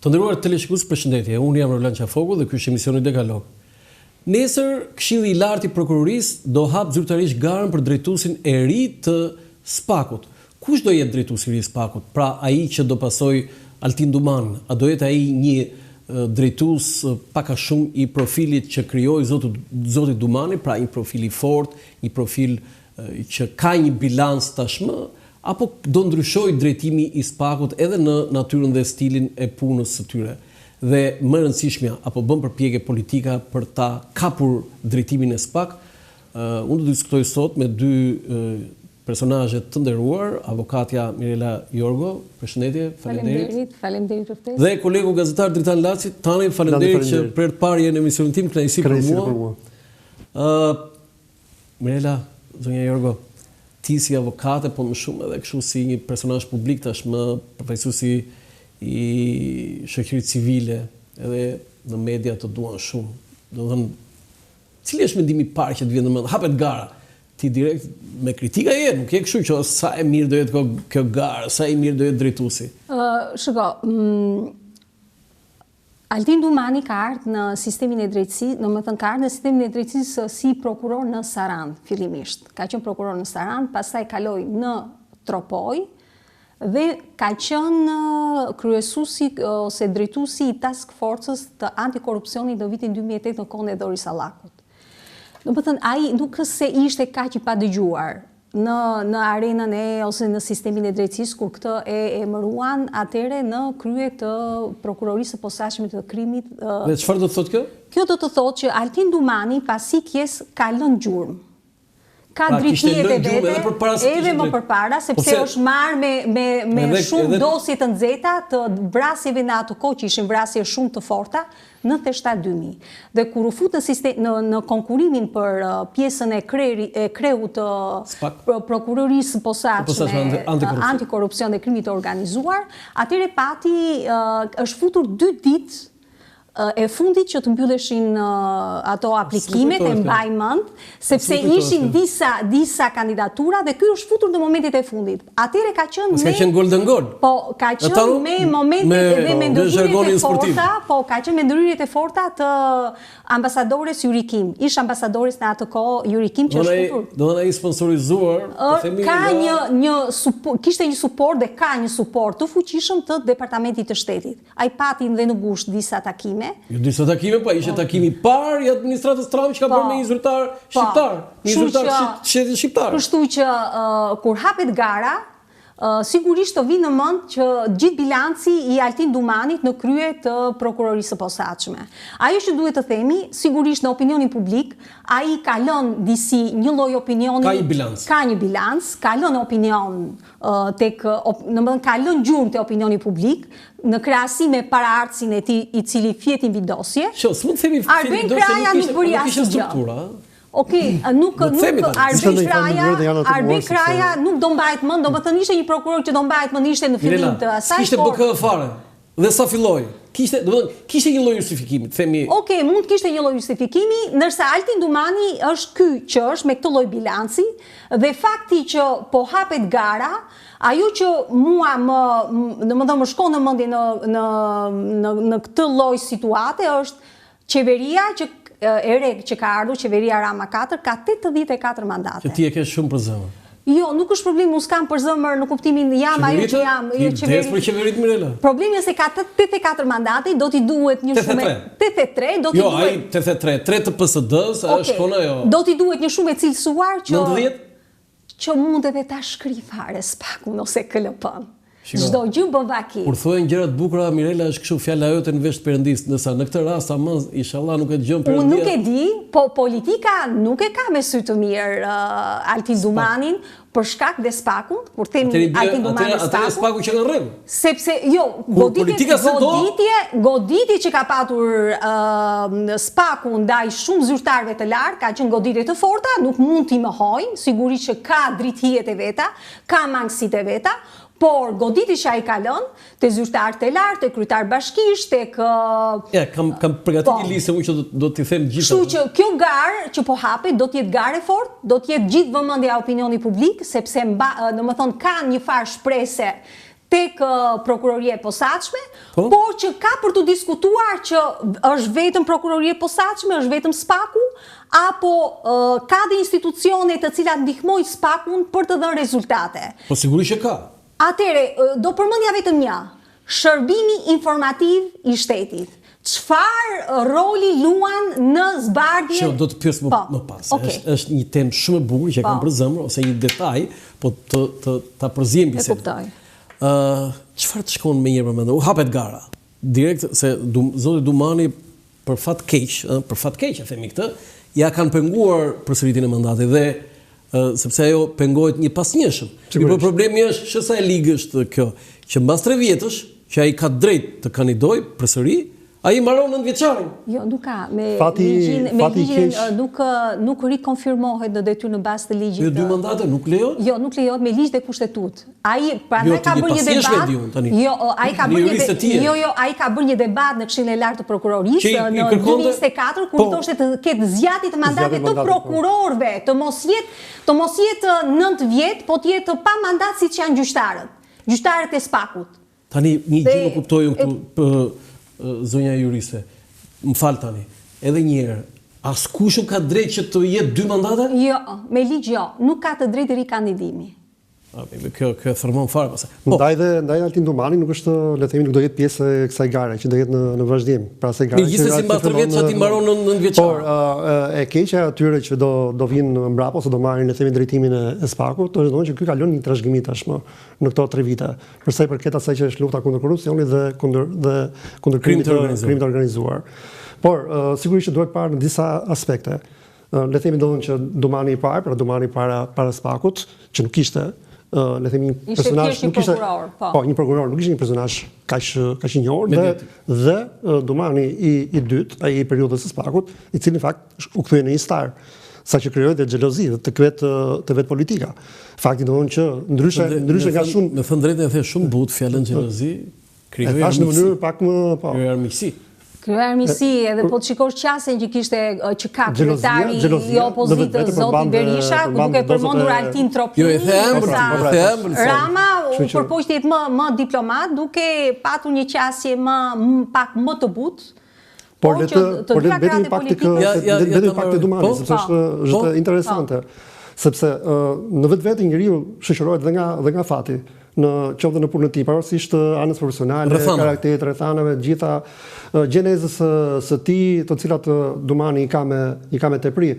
Të nderuar teleshikues, përshëndetje. Unë jam Roland Qafoku dhe ky është emisioni Dekalog. Nesër, Këshilli i Lartë i Prokurorisë do hap zyrtarisht garën për drejtuesin e ri të SPAK-ut. Kush do jetë drejtuesi i ri i SPAK-ut? Pra ai që do pasojë Altin Duman, a do jetë ai një drejtues pak a shumë i profilit që krijoi zoti Dumani, pra një profil i fortë, një profil që ka një bilans tashmë, apo do ndryshoj drejtimi i SPAK-ut edhe në natyrën dhe stilin e punës së tyre? Dhe më rëndësishmja, apo bën përpjekje politika për ta kapur drejtimin e SPAK? Unë do të diskutoj sot me dy personazhe të nderuar, avokatja Mirela Jorgo, përshëndetje, faleminderit. Faleminderit për ftesën. Dhe kolegu gazetar Dritan Laci, tani faleminderit që për të parë në emisionin tim, kënaqësi për mua. Mirela, zonja Jorgo, ti si avokate, po më shumë edhe kështu si një personazh publik tashmë, përfaqësuesi i shoqërisë civile, edhe në media të duan shumë. Do të thënë, cili është mendimi i parë që të vjen në mend? Hapet gara. Ti direkt me kritika nuk je kështu që sa e mirë do jetë kjo garë, sa e mirë do jetë drejtuesi. Shiko, Altin Dumani ka ardhur në sistemin e drejtësisë, domethënë ka ardhur në sistemin e drejtësisë si prokuror në Sarandë fillimisht. Ka qenë prokuror në Sarandë, pastaj kaloi në Tropoj dhe ka qenë kryesuesi ose drejtuesi i task force-s të antikorrupsionit në vitin 2008 në kohën e Doris Sallakut. Domethënë ai nuk se ishte kaq i padëgjuar në arenën ose në sistemin e drejtësisë kur këtë e emëruan atëre në krye të prokurorisë së posaçme të krimit. Dhe çfarë do të thotë kjo? Kjo do të thotë që Altin Dumani pasi kjes ka lënë gjurmë. Ka drejtjet e vete, edhe më përpara, sepse është marrë me shumë dosje të nxehta të vrasjeve në atë kohë që ishin vrasje shumë të forta, 97-2000. Dhe kur u fut në konkurimin për pjesën e kreut të prokurorisë posaçme antikorrupsion dhe krimit të organizuar, atëre pati është futur 2 ditë e fundit që të mbylleshin ato aplikimet e mbaj mend, sepse ishin disa kandidatura dhe ky është futur në momentet e fundit. Atëre ka qenë ka qenë golden goal. Po, ka qenë me momentet dhe me ndërhyrjet e forta, po ka qenë me ndërhyrjet e forta të ambasadores Yuri Kim. Ish ambasadores në atë kohë Yuri Kim që është futur. Do të ai sponsorizuar, kishte një suport dhe ka një suport të fuqishëm të Departamentit të Shtetit. Ai pati dhe në gusht disa takime. Jo disa takime, pa ishte takimi i parë i administratës Trump që ka bërë me një zyrtar shqiptar, një zyrtar shtetit shqiptar. Kështu që kur hapet gara, sigurisht të vinë në mend që gjithë bilanci i Altin Dumanit në krye të prokurorisë së posaçme. Ajo që duhet të themi, sigurisht në opinionin publik, ai ka lënë disi një lloj opinioni, ka një bilans, ka lënë opinion ka lënë gjurmë te opinioni publik, në krahasim me paraardhësin e tij i cili fjetin mbi dosje. S'mund të themi Arben Kraja nuk bëri asgjë. Okej, nuk Arben Kraja nuk do mbahet mend, domethënë ishte një prokuror që do mbahet mend, ishte në fillim të asaj. Kishte BK fare. Dhe sa filloi? Kishte një lloj justifikimi, themi. Okej, mund kishte një lloj justifikimi, ndërsa Altin Dumani është ky që është me këtë lloj bilanci dhe fakti që po hapet gara, ajo që mua më shkon në mendje në këtë lloj situate është qeveria që e re që ka ardhur, qeveria Rama 4 ka 84 mandate. Që ti e ke shumë për zëmër. Jo, nuk është problem, unë s'kam për zëmër në kuptimin jam ajo që jam. Për qeverit Mirela. Problemi është se ka 84 mandate, do t'i duhet një shumë 83, do t'i duhet. Jo, ai 83, 3 të PSD-s, shkon ajo. Do t'i duhet një shumë e cilësuar që 90 që mund edhe ta shkri fare SPAK-un ose KLP-n. Çdo gjë bën vaki. Kur thonë gjëra të bukura, Mirela, është kështu fjala jote në vesh të Perëndis, ndërsa në këtë rast inshallah nuk e dëgjon Perëndia. Unë nuk e di, po politika nuk e ka me sy të mirë Altin Dumanin për shkak dhe SPAK-un, kur themi Altin Dumani SPAK-un. Atëherë SPAK-u që në rregull. Sepse goditje që ka patur SPAK-u ndaj shumë zyrtarëve të lartë, ka qenë goditje të forta, nuk mund t'i mohojnë, sigurisht që ka drejtëhijet e veta, ka mangësitë e veta. Por goditi që ai ka lënë te zyrtarët e lartë, te kryetar bashkish, tek kam përgatitur një listë që do t'i them gjithë. Kështu që kjo garë që po hapet do të jetë garë e fortë, do të jetë gjithë vëmendja e opinionit publik, sepse domethënë ka një farë shpresë tek prokuroria e posaçme, por që ka për të diskutuar që është vetëm prokuroria e posaçme, është vetëm SPAK-u, apo ka dhe institucione të cilat ndihmojnë SPAK-un për të dhënë rezultate. Po sigurisht që ka. Atëre, do përmendja vetëm një, shërbimi informativ i shtetit. Çfarë roli luan në zbardhje? Që do të pyes më pas. Është një temë shumë e bukur që kam për zemër ose një detaj, po ta përzijem bisedën. E kuptoj. Çfarë të shkon më njëherë mendoj? U hapet gara. Direkt se zoti Dumani për fat keq, e themi këtë, ja kanë penguar përsëritjen e mandatit dhe sepse ajo pengohet një pasnjëshëm. Por problemi është që sa e ligë është kjo, që mbas 3 vjetësh që ai ka drejt të kandidojë përsëri, ai mbaron 9 vjeçarin. Jo, nuk ka. Me ligjin nuk rikonfirmohet në detyrë në bazë të ligjit. Jo, 2 mandate nuk lejohet? Jo, nuk lejohet me ligj dhe kushtetut. Ai prandaj ka bërë një debat. Ai ka bërë një debat në Këshillin e Lartë të Prokurorisë në 2024 kur thoshte të ketë zgjatje të mandatit të prokurorëve, të mos jetë 9 vjet, po të jetë pa mandat siç janë gjyqtarët e SPAK-ut. Tani një gjë nuk kuptoj këtu zonja juriste, më fal tani, edhe një herë, askush nuk ka drejt që të jetë 2 mandate? Jo, me ligj jo, nuk ka të drejtë rikandidimi. Kjo thërmon fare pastaj. Ndaj Altin Dumani nuk është, le të themi, nuk do jetë pjesë e kësaj gare, që do jetë në vazhdim. Pra se gare që si mbas 3 vjet që ti mbaron në 9 vjeçar. Por e keqja atyre që do vinë mbrapa ose do marrin, le të themi, drejtimin e SPAK-ut, është domosdoshmë që ky kalon një trashëgimi tashmë në këto 3 vite. Për sa i përket asaj që është lufta kundër korrupsionit dhe kundër krimit të organizuar. Por sigurisht që duhet parë në disa aspekte. Le të themi domosdoshmë që Dumani i parë, pra Dumani para SPAK-ut, që nuk ishte le themi një personazh, nuk ishte një prokuror, nuk ishte një personazh kaq i njohur dhe Dumani i dytë, ai i periudhës së SPAK-ut, i cili në fakt u kthye në një star, saqë krijoi dhe xhelozi të vet politika. Fakti domthonjë që ndryshe nga shumë, me thënë drejtën e the shumë but fjalën xhelozi, krijoi në mënyrë pak më krijoi armiqësi. Kjo armiqësi, edhe po të shikosh qasjen që ka kryetari i opozitës zoti Berisha, duke përmendur Altin Tropini, Rama u përpoq të jetë më diplomat, duke patur një qasje pak më të butë. Por vetëm impakti të Dumanit, sepse është interesante, sepse në vetvete njeriu shoqërohet dhe nga fati. Qoftë në punën e tij, pavarësisht anës profesionale, karakterit, rrethanave, gjitha gjenezës së tij, të cilat Dumani i ka me tepri.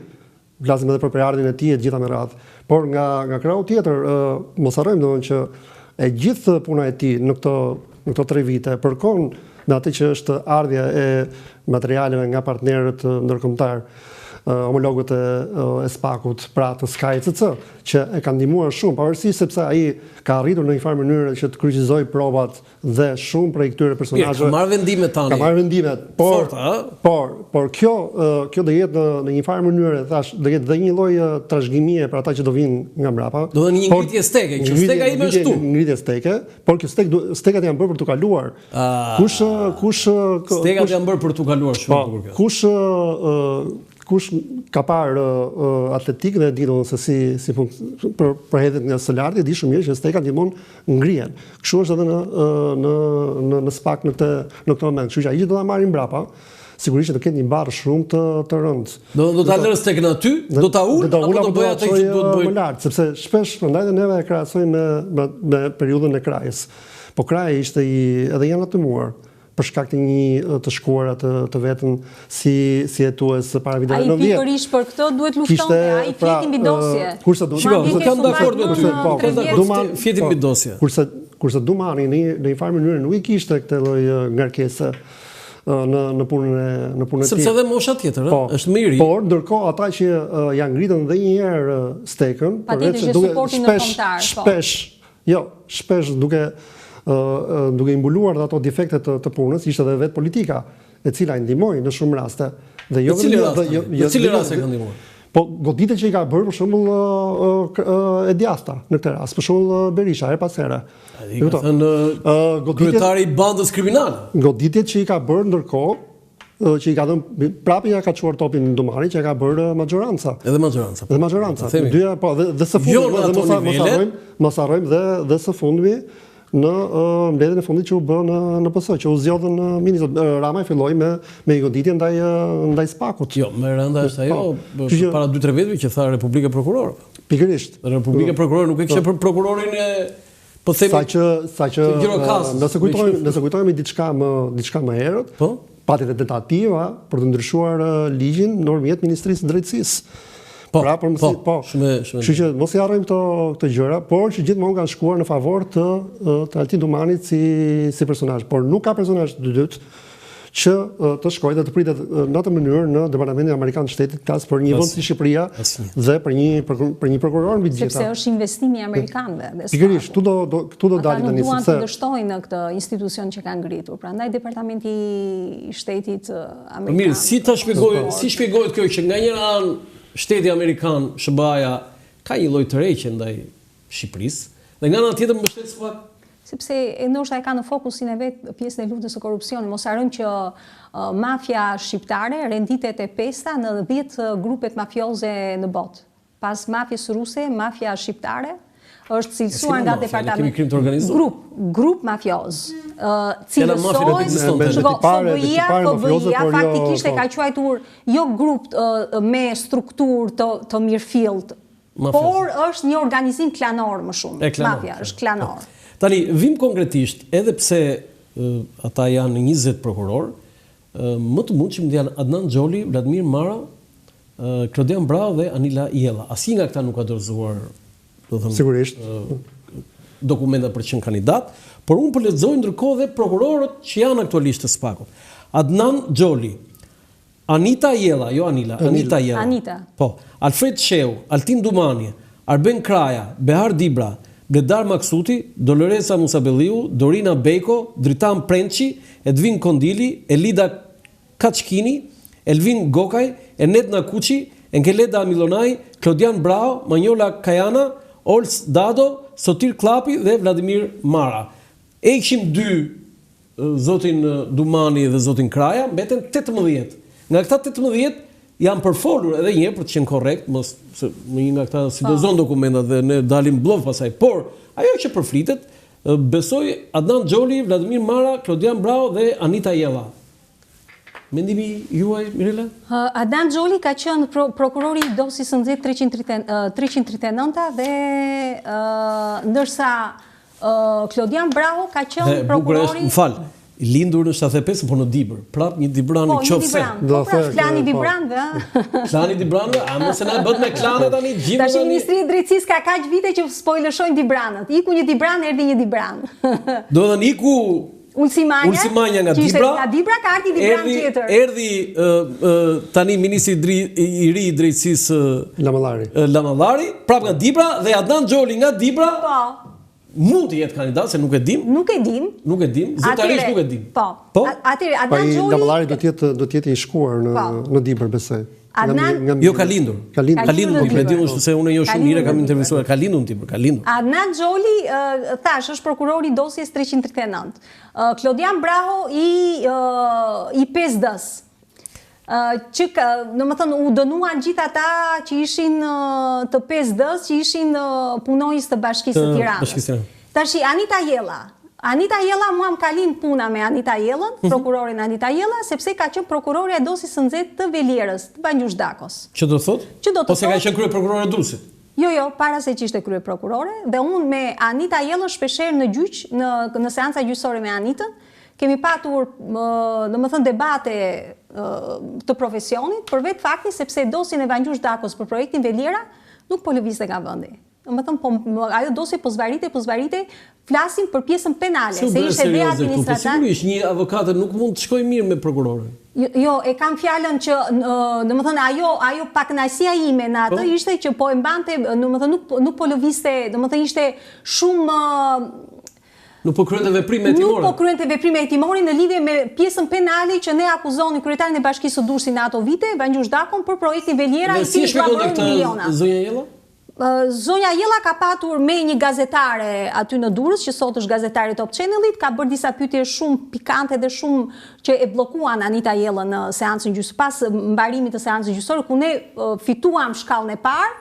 Flasim edhe për periardhin e tij e gjitha me radhë. Por nga krahu tjetër, mos harrojmë domthonjë që e gjithë puna e tij në këto 3 vite përkon me atë që është ardhja e materialeve nga partnerët ndërkombëtar, homologët e SPAK-ut, pra të SKAICC, që e kanë ndihmuar shumë, pavarësisht sepse ai ka arritur në një farë mënyrë që të kryqëzoj provat dhe shumë prej këtyre personazheve. Ka marrë vendimet tani. Ka marrë vendimet, por kjo do jetë në një farë mënyrë, thash, do jetë dhe një lloj trashëgimie për ata që do vinë nga mbrapa. Do të një ngritje steke, që steka ime është këtu. Ngritje steke, por kjo stekat janë bërë për të kaluar. Kush stekat janë bërë për të kaluar shumë bukur. Kush ka parë atletik dhe di se si përhetet nga së lartë, di shumë mirë që stekat gjithmonë ngrihen. Kështu është edhe në SPAK në këtë moment. Kështu që ai do ta marrin mbrapa, sigurisht që do ketë një barë shumë të rëndë. Do ta lërë stekën aty, do ta ul apo do bëj atë që duhet bëj? Më lart, sepse shpesh prandaj edhe e krahasojmë me periudhën e krajës. Po kraja ishte edhe janë atëmuar për shkak të një të shkuara të vetën si hetues para viteve 90. Ai pikërisht për këtë duhet luftonte, ai fjeti mbi dosje. Kam dakord me ty. Fjeti mbi dosje. Kurse Dumani në një farë mënyrë nuk i kishte këtë lloj ngarkese në punën e tij. Sepse edhe mosha tjetër, është më i ri. Por ndërkohë ata që janë ngritën edhe një herë stekën, shpesh duke imbuluar dhe ato defektet të punës, ishte edhe vetë politika, e cila i ndihmoi në shumë raste. Në cili raste ka ndihmuar? Po goditet që i ka bërë për shembull e djathta në këtë rast, për shembull Berisha her pas here. Kryetari i bandës kriminale. Goditjet që i ka bërë ndërkohë që i ka dhënë prapë ja ka çuar topin Dumani që ka bërë majoranca. Edhe majoranca. Dyja po dhe së fundmi, mos harrojmë dhe së fundmi në mbledhjen e fundit që u bë në PS, që u zgjodhën ministrët. Rama filloi me goditje ndaj SPAK-ut. Jo, më rënda është ajo para 2-3 viteve që tha Republika Prokuror. Pikërisht. Republika Prokuror nuk e kishte për prokurorin e po themi saqë nëse kujtojmë diçka më herët, pati edhe tentativa për të ndryshuar ligjin nëpërmjet Ministrisë së Drejtësisë. Kështu që mos i harrojmë këto gjëra, por që gjithmonë kanë shkuar në favor të Altin Dumanit si personazh, por nuk ka personazh të dytë që të shkojë dhe të pritet në atë mënyrë në Departamentin Amerikan të Shtetit kas për një vend si Shqipëria dhe për një prokuror mbi të gjitha. Sepse është investimi amerikanëve. Pikërisht, këtu do dalim tani sepse ata duan të dështojnë në këtë institucion që kanë ngritur. Prandaj Departamenti i Shtetit Amerikan. Mirë, si shpjegohet kjo që nga njëra anë Shteti Amerikan, SBA-ja, ka një lloj tërheqje ndaj Shqipërisë, dhe nga ana tjetër mbështet SPAK? Sepse ndoshta e ka në fokusin e vet pjesën e luftës së korrupsionit. Mos harrojmë që mafia shqiptare renditet e pesta në 10 grupet mafioze në botë. Pas mafjes ruse, mafia shqiptare është cilësuar nga departamenti grup mafioz. Cilësohet FBI-a faktikisht e ka quajtur jo grup me strukturë të mirëfillt, por është një organizim klanor më shumë. Mafia është klanor. Tani, vim konkretisht, edhe pse ata janë 20 prokuror, më të mund që më janë Adnan Xholi, Vladimir Mara, Klodian Brau dhe Anila Jella. Asnjë nga këta nuk ka dorëzuar sigurisht dokumenta për të qenë kandidat, por unë po lexoj ndërkohë dhe prokurorët që janë aktualisht të SPAK-ut. Adnan Xholi, Anita Jella, jo Anila, Anita Jella. Anita. Po, Alfred Sheu, Altin Dumani, Arben Kraja, Behar Dibra, Bledar Maksuti, Doloresa Musabelliu, Dorina Beko, Dritan Prençi, Edvin Kondili, Elida Kaçkini, Elvin Gokaj, Enet Nakuçi, Enkeleda Milonaj, Klodian Brau, Manjola Kajana, Ols Dado, Sotir Klapi dhe Vladimir Mara. E kishim 2, zotin Dumani dhe zotin Kraja, mbeten 18. Nga këta 18 janë përfolur edhe një për të qenë korrekt, mos një nga këta si dozon dokumentat dhe ne dalim bllov pasaj, por ajo që përflitet, besoj Adnan Xholi, Vladimir Mara, Klodian Brau dhe Anita Jella. Mendimi juaj, Mirela? Adnan Xholi ka qenë prokurori i dosjes së nxehtë 339 dhe ndërsa Klodian Brau ka qenë prokurori lindur në 75, por në Dibër. Prap një Dibran i qofse. Klani Dibranëve, Klani Dibranëve, a mos e na bët me klanet tani gjithë. Tash Ministria e Drejtësisë ka kaq vite që po i lëshojnë Dibranët. Iku një Dibran, erdhi një Dibran. Do të thënë iku Ulsimanja nga Dibra. Nga Dibra ka ardhi Dibran tjetër. Erdhi tani ministri i ri i drejtësisë Lamallari, prap nga Dibra dhe Adnan Xholi nga Dibra. Po. Mund të jetë kandidat, se nuk e dim. Nuk e dim. Zyrtarisht nuk e dim. Po. Atëherë Adnan Xholi Lamallari do të jetë i shkuar në Dibër, besoj. Jo, ka lindur. Ka lindur, me diun se unë jo shumë mire kam intervistuar. Ka lindur në Dibër, ka lindur. Adnan Xholi, thash, është prokurori i dosjes 339. Klodian Brau i PSD-s. Që domethënë u dënuan gjithë ata që ishin të PSD-s, që ishin punonjës të Bashkisë së Tiranës. Tash Anita Jella mua më ka lind puna me Anita Jellën, prokurorin Anita Jella, sepse ka qenë prokurore e dosjes së nxehtë të Velierës, të Banjush Dakos. Që do thotë? Ose ka qenë krye prokurore e Durrësit? Jo, para se që ishte krye prokurore, dhe unë me Anita Jellën shpeshherë në gjyq, në seanca gjyqësore me Anitën, kemi patur, domethënë debate të profesionit, për vetë fakti sepse dosjen e Banjush Dakos për projektin Veliera nuk po lëvizte nga vendi. Domethënë ajo dosje po zvarite, flasim për pjesën penale, se ishte dhe administrative. Sigurisht një avokate nuk mund të shkojë mirë me prokurorin. Jo, e kam fjalën që domethënë ajo pakënaqësia ime në atë ishte që po e mbante, domethënë nuk po lëvizte, domethënë ishte shumë Nuk po kryente veprime hetimore. Nuk po kryente veprime hetimore në lidhje me pjesën penale që ne akuzonin kryetarin e Bashkisë së Durrësit në ato vite, Banjush Dakon, për projektin Veliera i cili paguron miliona. Zonja Jella? Zonja Jella ka patur me një gazetare aty në Durrës, që sot është gazetare Top Channelit, ka bërë disa pyetje shumë pikante dhe shumë që e bllokuan Anita Jellën në seancën gjyqësore, pas mbarimit të seancës gjyqësore, ku ne fituam shkallën e parë,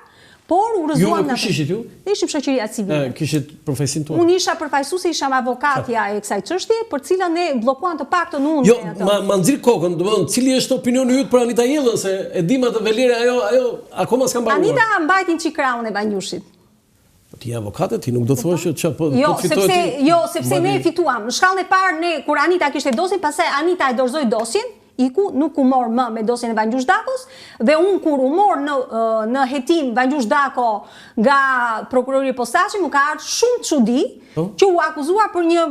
Por u rëzuam në kush ishit ju? Ne ishim shoqëria civile. Kishit profesin tuaj? Unë isha përfaqësuese, isha avokatja e kësaj çështje, për cilën ne bllokuan të paktën unë. Jo, ma nxirr kokën, domethënë, cili është opinioni yt për Anita Jellën, se e di më të Valeria ajo akoma s'ka mbaruar. Anita mbajtin çikraun e Banjushit. Ti je avokate, ti nuk do thuash që po fitoi. Sepse ne fituam. Në shkallën e parë ne kur Anita kishte dosjen, pastaj Anita e dorëzoi dosjen. Iku nuk u mor më me dosjen e Vangjush Dakos dhe unë kur u mor në hetim Vangjush Dako nga prokurori posaçi më ka ardhur shumë çudi që u akuzuar për një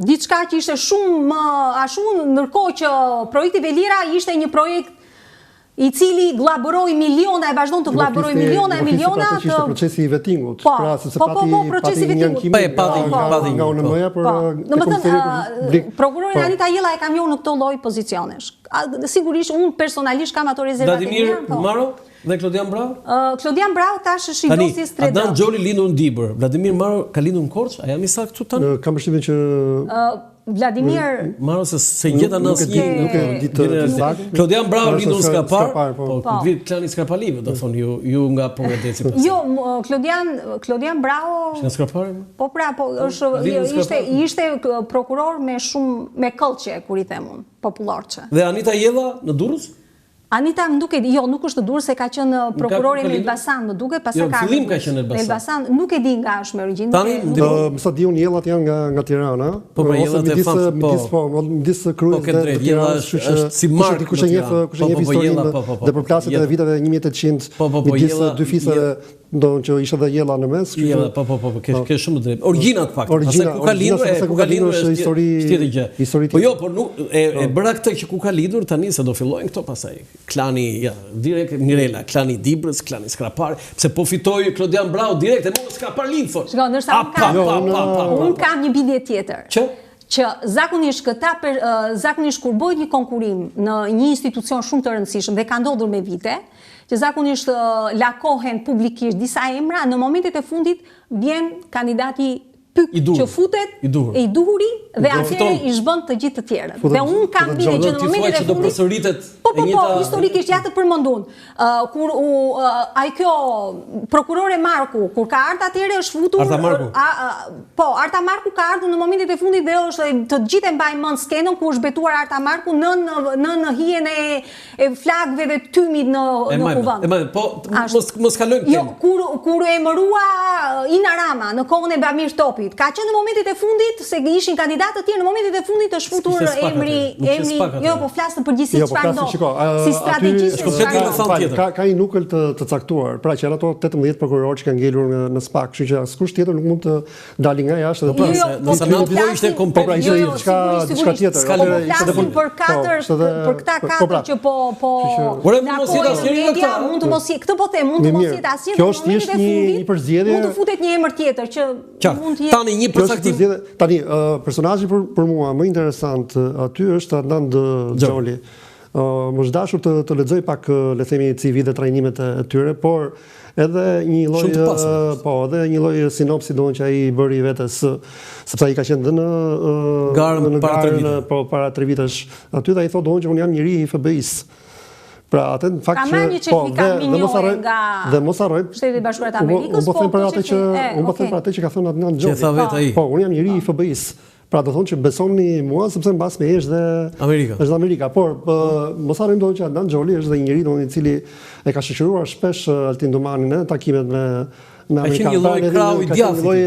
diçka që ishte shumë më ashtu, ndërkohë që projekti Velira ishte një projekt i cili glaboroi miliona e vazhdon të glaboroj miliona e miliona të procesi i vetingut. Pra sepse procesi i vetingut. Nga UNM-ja për domethënë prokurori Anita Jella e kam njohur në këto lloj pozicionesh. Sigurisht unë personalisht kam ato rezervat e mia. Vladimir Maro dhe Klodian Brau? Klodian Brau tash është i dosjes 3D. Adnan Xholi lindur në Dibër. Vladimir Maro ka lindur në Korçë? A jam i saktë këtu tani? Kam përshtypjen që Vladimir Maro se gjeta në asnjë nuk e di të saktë. Klodian Brau lindur në Skapar, po vit klani Skapalive, do thonë ju nga Pogradeci. Jo, Klodian Brau Në Skapar? Po pra, po ishte prokuror me këllçe, kur i them unë, popullorçe. Dhe Anita Jella në Durrës? Anita më duket, jo, nuk është në Durrës, se ka qenë prokurore në Elbasan, më duket, pastaj ka. Jo, fillim ka qenë në Elbasan, nuk e di nga është me origjinë. Tani, sa di unë Jellat janë nga Tirana. Po pra Jellat e famshme, midis kryes dhe Jella është si mark. Kush e njeh historinë dhe përplasjet e viteve 1800 midis dy fisëve. Ndonë që ishte dhe Jella në mes. Jella, po, ke shumë drejt. Origjinat pak. Pastaj ku ka lindur është tjetër gjë. Po jo, por nuk e bëra këtë që ku ka lindur tani se do fillojnë këto pastaj. Klani direkt Mirela, klani Dibrës, klani Skrapar, pse po fitoi Klodian Brau direkt e mos Skrapar lind thosh. Shikoj, ndoshta unë kam një bindje tjetër. Që zakonisht zakonisht kur bëhet një konkurim në një institucion shumë të rëndësishëm dhe ka ndodhur me vite, që zakonisht lakohen publikisht disa emra, në momentet e fundit vjen kandidati pyk që futet i duhuri dhe atëherë i zhbën të gjithë të tjerët. Dhe unë kam bindje që në momentet e fundit po, historikisht ja të përmendun. Kur ai kjo prokurore Marku, kur ka ardhur atëherë është futur Arta Marku. Arta Marku ka ardhur në momentet e fundit dhe është të gjithë e mbajnë mend skenën ku është betuar Arta Marku në hijen e flagëve dhe tymit në kuvend. Po mos kalojmë. Jo, kur e emërua Ina Rama në kohën e Bamir Topit, ka qenë në momentet e fundit se ishin kandidatë të tjerë, në momentet e fundit është futur emri, jo, po flas në përgjithësi çfarë ndodh. Si strategjisht ka një nukel të caktuar. Pra që ato 18 prokurorë që kanë ngelur në SPAK, kështu që askush tjetër nuk mund të dalë nga jashtë. Do të thotë ishte komplet diçka tjetër. Për këta katër që po mund të mos jetë, këtë po them, mund të mos jetë asnjë. Kjo është thjesht një përzgjedhje. Mund të futet një emër tjetër që mund të jetë. Tani një përcaktim. Tani personazhi për mua më interesant aty është Adnan Xholi. Më është dashur të lexoj pak, le themi, CV dhe trajnimet e tyre, por edhe një lloj sinopsi doon që ai bëri vetes, sepse ai ka qenë dhe në garën para 3 vitesh aty dhe ai thotë doon që unë jam njeri i FBI-s. Pra atë në fakt dhe mos harroj Shtetet e Bashkuara të Amerikës, unë po them për atë që ka thënë Adnan Xholi. Po, unë jam njeri i FBI-s. Pra do thonë që besoni mua sepse mbas me është dhe Amerika. Por mos harrojmë doon që Adnan Xholi është dhe njëri doon i cili e ka shoqëruar shpesh Altin Domanin në takimet me amerikanë. Ka një lloj krau i djathtë. Një lloj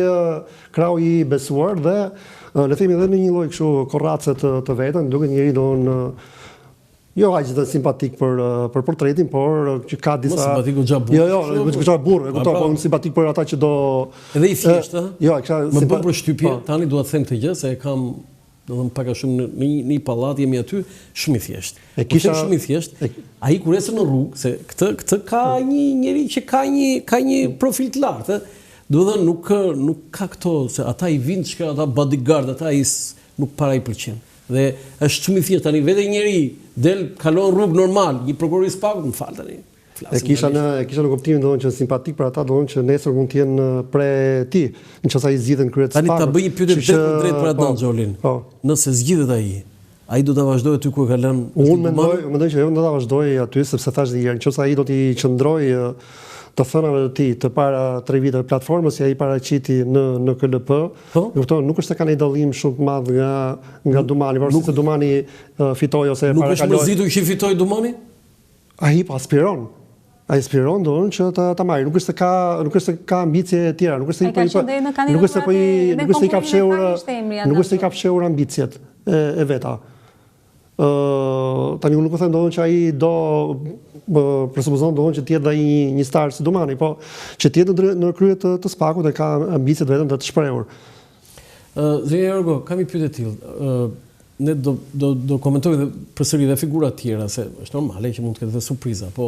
krau i besuar dhe le themi edhe në një lloj kështu korrace të vetën, duket njëri doon jo aq të simpatik për portretin, por që ka disa simpatik u xhabur. Jo, çka burr, e kuptoj, po simpatik për ata që do edhe i thjesht, ëh. Jo, më bën përshtypje, tani dua të them këtë gjë se e kam, domethënë pak a shumë në një pallat jemi aty, shumë i thjesht. Shumë i thjesht. Ai kur ecën në rrugë, se këtë ka një njerëz që ka një profil të lartë, ëh. Do të thënë nuk ka këto se ata i vinë çka ata bodyguard, ata nuk para i pëlqen. Dhe është shumë i thjeshtë tani vetë njëri del kalon rrugë normal, një prokuror i SPAK, më fal tani. E kisha në kuptimin doon që simpatik për ata doon që nesër mund të jenë pre ti, nëse ai zgjidhen kryet SPAK. Tani ta bëj një pyetje drejt për Adnan Xholin. Nëse zgjidhet ai do ta vazhdojë aty ku ka lënë. Unë mendoj që jo do ta vazhdoj aty sepse thash dhe herë, nëse ai do t'i qëndroj të thënave të tij të para 3 viteve platformës që ai paraqiti në KLP, kupton, nuk është se ka një dallim shumë të madh nga Dumani, por se Dumani fitoi ose nuk është mërzitur që fitoi Dumani? Ai po aspiron. Ai aspiron që ta marrë. Nuk është se ka ambicie të tjera, nuk është se i ka fshehur ambicjet e veta. Tani unë nuk them domun që ai do presupozon domun që të jetë ai një star si Dumani, po që të jetë në krye të SPAK-ut dhe ka ambicet vetëm të shprehur. Zëri Ergo, kam një pyetje të tillë. Ne do komentojmë përsëri dhe figura të tjera, se është normale që mund të ketë dhe surpriza, po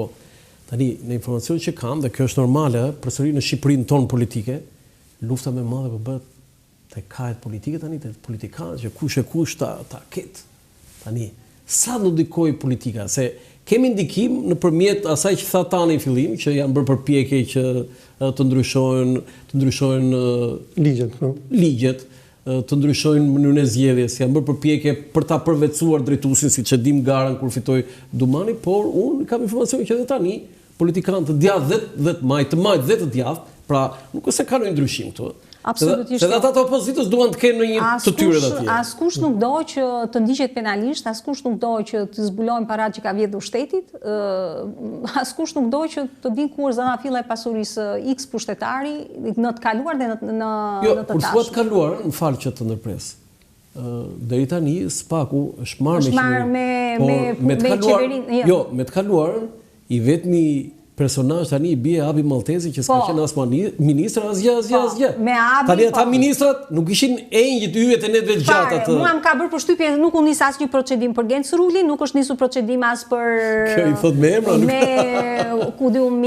tani në informacion që kam, dhe kjo është normale, përsëri në Shqipërinë tonë politike, lufta më e madhe po bëhet te kajet politike tani, te politikanët, që kush e kush ta ketë. Tani, sa do ndikoj politika? Se kemi ndikim nëpërmjet asaj që tha tani në fillim, që janë bërë përpjekje që të ndryshojnë ligjet, të ndryshojnë mënyrën e zgjedhjes, janë bërë përpjekje për ta përvetësuar drejtuesin, siç e dim garën kur fitoi Dumani, por unë kam informacion që edhe tani politikanë të djathtë dhe të majtë dhe të djathtë, pra nuk është se ka ndonjë ndryshim këtu. Absolutisht. Se ata të opozitës duan të kenë një të tyre të tjerë. Askush nuk do që të ndiqet penalisht, askush nuk do që të zbulojnë paratë që ka vjedhur shtetit, askush nuk do që të dinë kur zanafilla e pasurisë X pushtetari në të kaluar dhe në të tashme. Jo, kur thua të kaluar, më fal që të ndërpres. Deri tani SPAK-u është marrë me qeverinë. Jo, me të kaluar i vetmi personazh tani i bie Abi Maltezi që s'ka qenë as ministër as gjë. Tani ata ministrat nuk ishin engjit yjet e netëve të gjata të. Mua më ka bërë përshtypje nuk u nis asnjë procedim për Genc Ruli, nuk është nisur procedim as për Kjo i thot me emra me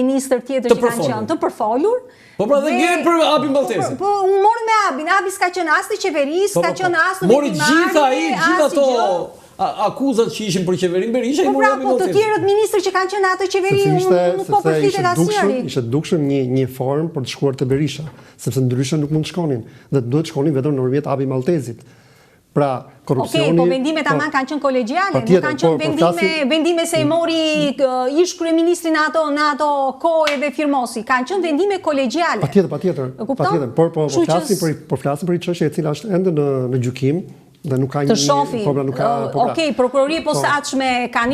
ministër tjetër që kanë qenë të përfolur. Po pra dhe gjen për Abi Maltezi. Po unë morë me Abin. Abi s'ka qenë as në qeveri, s'ka qenë as në mori gjitha ato akuzat që ishin për qeverinë Berisha i mori Abi Maltezi. Po të tjerët ministër që kanë qenë atë qeveri nuk po përflitet asnjëri. Ishte dukshëm një formë për të shkuar te Berisha, sepse ndryshe nuk mund të shkonin dhe duhet të shkonin vetëm nëpërmjet Abi Maltezit. Pra, korrupsioni. Okej, po vendimet aman kanë qenë kolegjiale, nuk kanë qenë vendime se i mori ish kryeministri në ato kohë dhe firmosi. Kanë qenë vendime kolegjiale. Patjetër. Por flasim për një çështje e cila është ende në gjykim. Dhe nuk ka të shofi. Okej, prokurori posaçme ka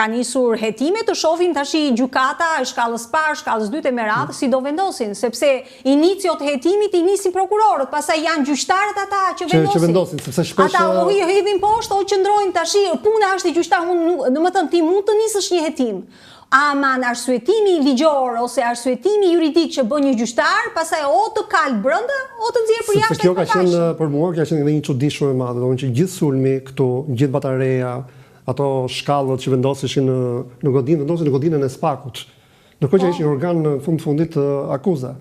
nisur hetime, të shohim tash gjykata e shkallës parë, shkallës dytë e meradhë si do vendosin, sepse iniciot e hetimit i nisin prokurorët, pastaj janë gjyqtarët ata që vendosin. Sepse shpesh ata u hidhin poshtë o qëndrojnë tash, puna është e gjyqtarit, domethënë ti mund të nisësh një hetim. Aman arsyetimi ligjor ose arsyetimi juridik që bën një gjyqtar, pastaj o të kalë brenda o të nxjerr për jashtë. Kjo ka qenë për mua, ka qenë edhe një çudi shumë e madhe, domethënë që gjithë sulmi këtu, gjithë batareja, ato shkallët që vendoseshin në godinë, vendosin në godinën e SPAK-ut. Ndërkohë që ishin organ në fundit akuza.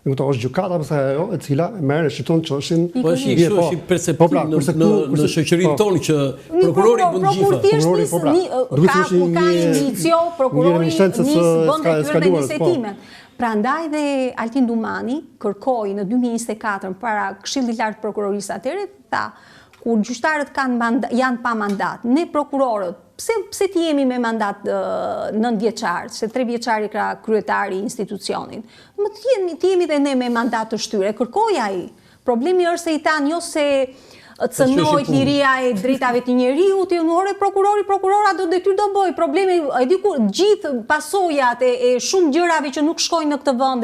Këto është gjykata pastaj ajo e cila merr shqipton çështjen. Po është një perceptim në shoqërinë tonë që prokurori bën gjitha. Ka indicio prokurori bën detyrën e Prandaj dhe Altin Dumani kërkoi në 2024 para Këshillit të Lartë Prokurorisë atëherë tha kur gjyqtarët janë pa mandat, ne prokurorët pse ti jemi me mandat 9 vjeçar, se 3 vjeçari ka kryetari i institucionit. Ti jemi dhe ne me mandat të shtyre, kërkoi ai. Problemi është se i than jo se cënohet liria e drejtave të njeriut, prokurora do detyrë do bëj. Problemi e di ku gjithë pasojat e shumë gjërave që nuk shkojnë në këtë vend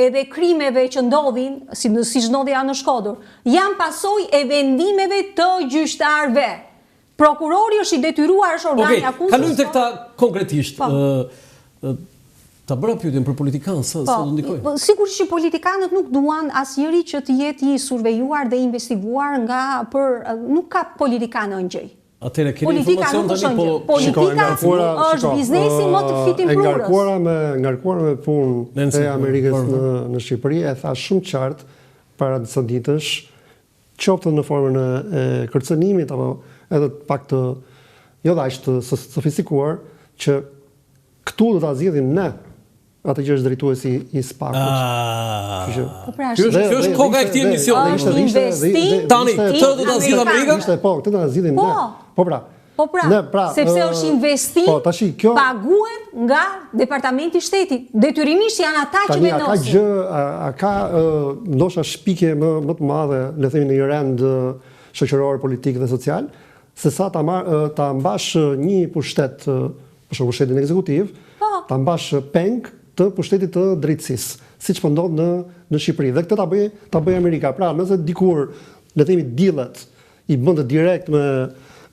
edhe krimeve që ndodhin, siç ndodhi në Shkodër, janë pasojë e vendimeve të gjyqtarëve. Prokurori është i detyruar, është organi akuzës. Kalojmë tek ta konkretisht. Ta bëra pyetjen për politikanë, sa do ndikojnë? Sigurisht që politikanët nuk duan asnjëri që të jetë i survejuar dhe investiguar nuk ka politikanë ngjëj. Atëherë keni informacion tani po politika është biznesi më të fitimprurës. Ngarkuar me punë e Amerikës në Shqipëri e tha shumë qartë para disa ditësh, qoftë në formën e kërcënimit apo edhe pak të jo dash të sofistikuar që këtu do ta zgjidhim ne atë që është drejtuesi i SPAK-ut. Kjo është koka e këtij emisioni. Investim tani këtë do ta zgjidhë Amerika? Këtë do ta zgjidhim ne. Po pra, Po pra, sepse është investim paguar nga Departamenti i Shtetit. Detyrimisht janë ata që vendosin. Ka ndoshta shpikje më të madhe, le themi në një rend shoqëror, politik dhe social, se sa ta mbash një pushtet, për shembull pushtetin ekzekutiv, ta mbash peng të pushtetit të drejtësisë, siç po ndodh në Shqipëri. Dhe këtë ta bëj Amerika. Pra, nëse dikur, le themi, dealet i bënte direkt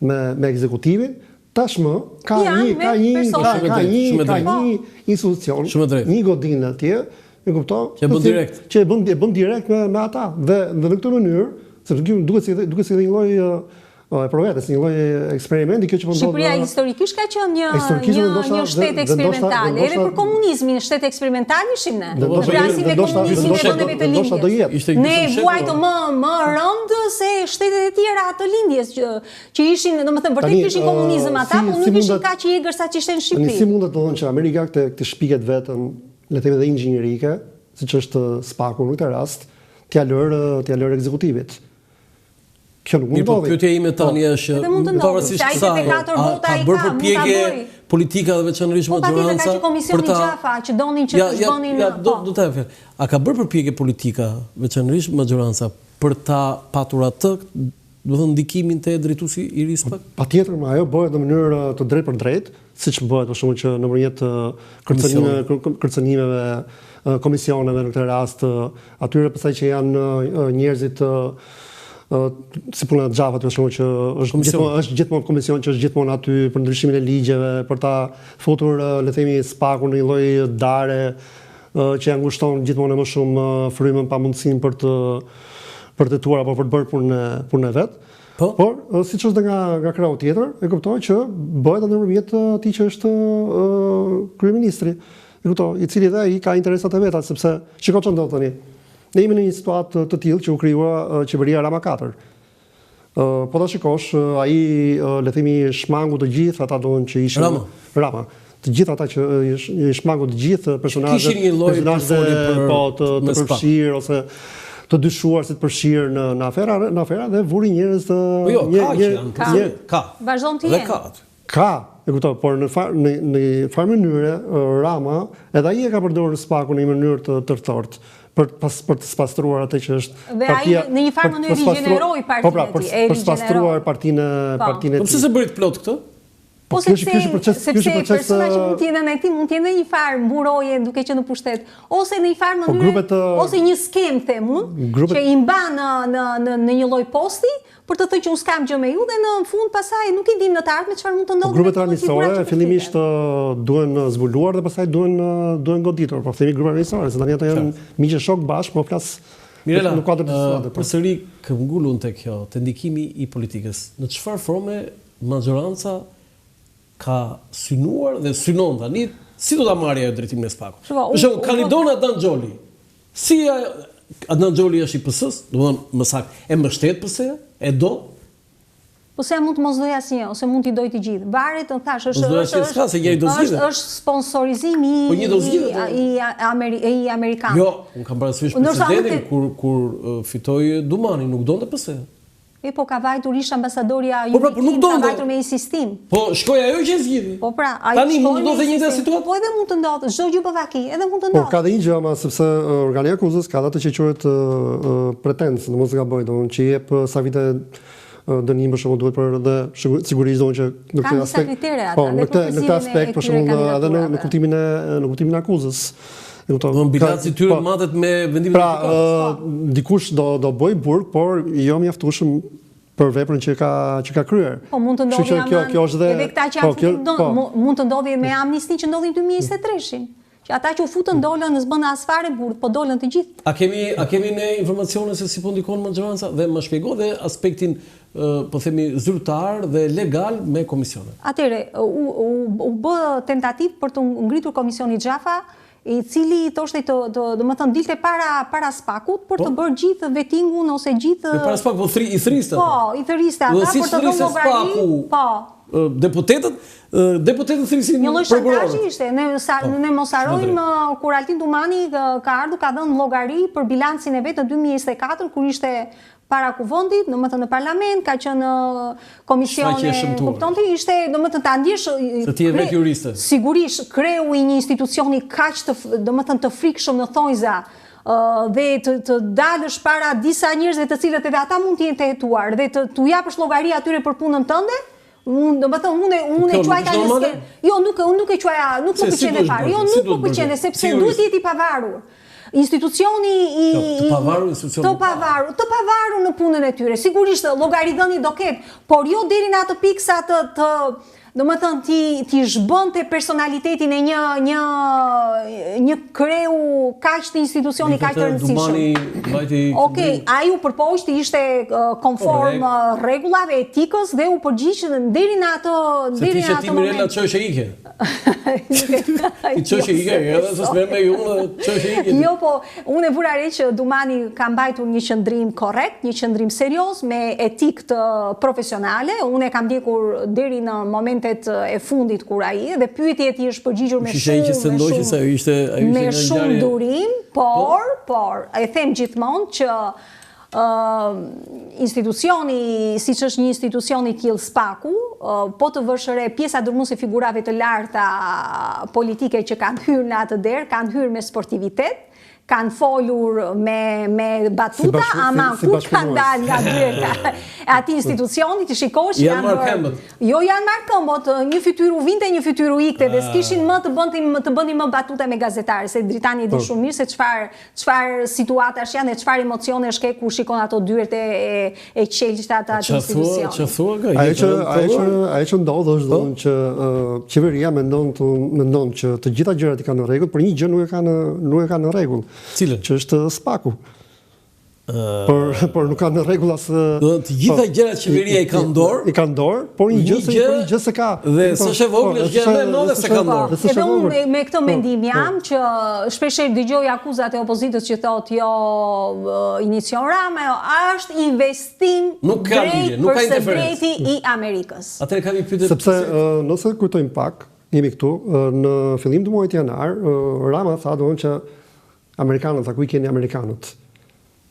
me ekzekutivin, tashmë ka një institucion, një godinë atje, e kupton? Që bën direkt. Që bën direkt me ata. Dhe në këtë mënyrë, sepse duket si një lloj provetës, një lloj eksperimenti kjo që po ndodh. Shqipëria historikisht ka qenë një shtet eksperimental, edhe për komunizmin shtet eksperimental ishim ne. Në krahasim me komunizmin e vendeve të lindjes. Ne vuajtëm më rënd se shtetet e tjera të lindjes që ishin, domethënë vërtet ishin komunizëm ata, por nuk ishin kaq i egër sa që ishte në Shqipëri. Si mundet të thonë që Amerika këtë shpiket vetëm, le të themi dhe inxhinierike, siç është SPAK-u në këtë rast, t'ia lër ekzekutivit. Kjo nuk mund të ndodhi. Pyetja ime tani është pavarësisht kësaj, ka bërë përpjekje politika dhe veçanërisht majoranca për ta që donin që të zgjonin. Do të them. A ka bërë përpjekje politika veçanërisht majoranca për ta patur atë, do të thënë ndikimin te drejtuesi i ri SPAK? Patjetër, ajo bëhet në mënyrë të drejtë për drejtë, siç bëhet për shembull që nëpërmjet kërcënimeve, komisioneve në këtë rast, atyre pastaj që janë njerëzit si puna e Xhafat, për shembull, që është gjithmonë komision që është gjithmonë aty për ndryshimin e ligjeve, për ta futur, le themi, SPAK-un në një lloj dare që ja ngushton gjithmonë më shumë frymën pa mundësinë për të tuar apo për të bërë punën e vet. Por siç është nga krau tjetër, e kuptoj që bëhet ndërmjet atij që është kryeministri. E kuptoj, i cili dhe ai ka interesat e veta, sepse shikoj ç'ndodh tani. Ne jemi në një situatë të tillë që u krijua qeveria Rama 4. Po ta shikosh, ai le themi shmangu të gjithë ata që ishin Rama. Të gjithë ata që i shmangu të gjithë personazhet të përfshirë ose të dyshuar se të përfshirë në afera dhe vuri njerëz të ka. Vazhdon të jenë. Ka, e kuptoj, por në farë mënyre Rama edhe ai e ka përdorur SPAK-un në një mënyrë të tërthortë. Për të spastruar atë që është dhe ai në një farë mënyrë rigjeneroi partinë e tij. Për spastruar partinë e tij. Po pse se bëri plot këtë? Po sepse persona që mund të jenë në tim mund të jenë në një farë mburoje duke qenë në pushtet, ose në një farë mënyrë, ose një skem them unë, që i mban në një lloj posti për të thënë që unë s'kam gjë me ju dhe në fund pastaj nuk i dim në të ardhmen çfarë mund të ndodhë. Grupet armiqësore fillimisht duhen zbuluar dhe pastaj duhen goditur. Po themi grupe armiqësore, se tani ato janë miqë shok bashkë, po flas Mirela, përsëri këmbgulun te kjo, te ndikimi i politikës. Në çfarë forme majoranca ka synuar dhe synon tani, si do ta marrë ajo drejtimin e SPAK-ut? Për shembull, Kalidona Danxholi. Si Adnan Xholi është i PS-s, domethënë më saktë, e mbështet PS-ja, e do? Po se mund të mos doj asnjë, ose mund t'i doj të gjithë. Varet, të thash, është sponsorizimi i amerikanëve. Jo, unë kam parasysh precedentin kur fitoi Dumani, nuk donte PS-ja. Po ka vajtur ish ambasadorja Juventus, ka vajtur me insistim. Po shkoi ajo që zgjidhi. Po pra, tani mund të ndodhë njëjta situatë. Po edhe mund të ndodhë, çdo gjë bavaki, edhe mund të ndodhë. Po ka dhe një gjë, ama sepse organi i akuzës ka atë që quhet pretens, në mos e gaboj, domthonjë që jep sa vite dënim për shembull duhet për dhe sigurisht domthonjë që në këtë aspekt. Po, në këtë aspekt për shembull edhe në kuptimin e akuzës. Në bilanci tyre matet me vendimin e gjykatës. Dikush do bëj burg, por jo mjaftueshëm për veprën që ka kryer. Po mund të ndodhi edhe këta që mund të ndodhi me amnistin që ndodhi në 2023-shin. Që ata që u futën dolën në s'bën as fare burg, po dolën të gjithë. A kemi ne informacione se si po ndikon majoranca dhe më shpjego dhe aspektin po themi zyrtar dhe legal me komisionet. Atëre, u bë tentativë për të ngritur komisioni Xhafa, i cili thoshte domethënë dilte para SPAK-ut për të bërë gjithë vettingun ose gjithë para SPAK i thriste. Po, i thriste ata për të dhënë llogari. Po. Deputetët thrisin një lloj shantazhi ishte. Ne mos harrojmë kur Altin Dumani ka ardhur ka dhënë llogari për bilancin e vet në 2024 kur ishte para kuvendit, domethënë në parlament, ka qenë komisione, kuptonti, ishte domethënë ta ndjesh se ti je vetë juriste. Sigurisht kreu i një institucioni kaq domethënë të frikshëm në thonjza dhe të dalësh para disa njerëzve të cilët edhe ata mund të jenë të hetuar dhe t'u japësh llogari atyre për punën tënde. Domethënë unë e quajta një skenë. Jo, unë nuk e quaja, nuk më pëlqen e parë. Jo, nuk më pëlqen, sepse duhet të jeti i pavarur. Institucioni të pavarur në punën e tyre. Sigurisht llogaridhënie do ketë, por jo deri në atë pikë sa domethënë ti zhbënte personalitetin e një kreu kaq të institucioni kaq të rëndësishëm. Okej, ai u përpoqti, ishte konform rregullave, etikës dhe u përgjigj deri në atë moment. Se ti çështje ike. Ti çështje ike, edhe se s'merr me unë çështje ike. Jo, po unë e vura re që Dumani ka mbajtur një qëndrim korrekt, një qëndrim serioz me etikë të profesionale. Unë e kam ndjekur deri në momentet e fundit kur ai dhe pyetjet i është përgjigjur me shumë durim, por e them gjithmonë që institucioni, siç është një institucion i tillë SPAK-u, po të vësh re pjesa dërmuese figurave të larta politike që kanë hyrë në atë derë, kanë hyrë me sportivitet, kanë folur me batuta, ama kur kanë dalë nga dyerta ati institucionit, të shikosh janë marrë këmbët. Jo, janë marrë këmbët, një fytyrë u vinte, një fytyrë u ikte dhe s'kishin më të bënin më batuta me gazetarë, se Dritani di shumë mirë se çfarë situatash janë e çfarë emocione shkek kur shikon ato dyert e qelshta të atë institucioni. Çfarë thua? Ajo që ndodh është që qeveria mendon që të gjitha gjërat i kanë në rregull, por një gjë nuk e ka në rregull. Cilën? Që është SPAK-u. Por nuk ka në rregull as të gjitha gjërat qeveria i ka dorë. I ka dorë, por një gjë se ka. Dhe s'është e vogël, është gjë më e se ka dorë. Edhe unë me këtë mendim jam që shpeshherë dëgjoj akuzat e opozitës që thotë jo inicion Rama, është investim drejt për drejti i Amerikës. Atëherë kam një pyetje. Sepse nëse kujtojmë pak, jemi këtu në fillim të muajit janar, Rama tha domun që amerikanët, ku i keni amerikanët?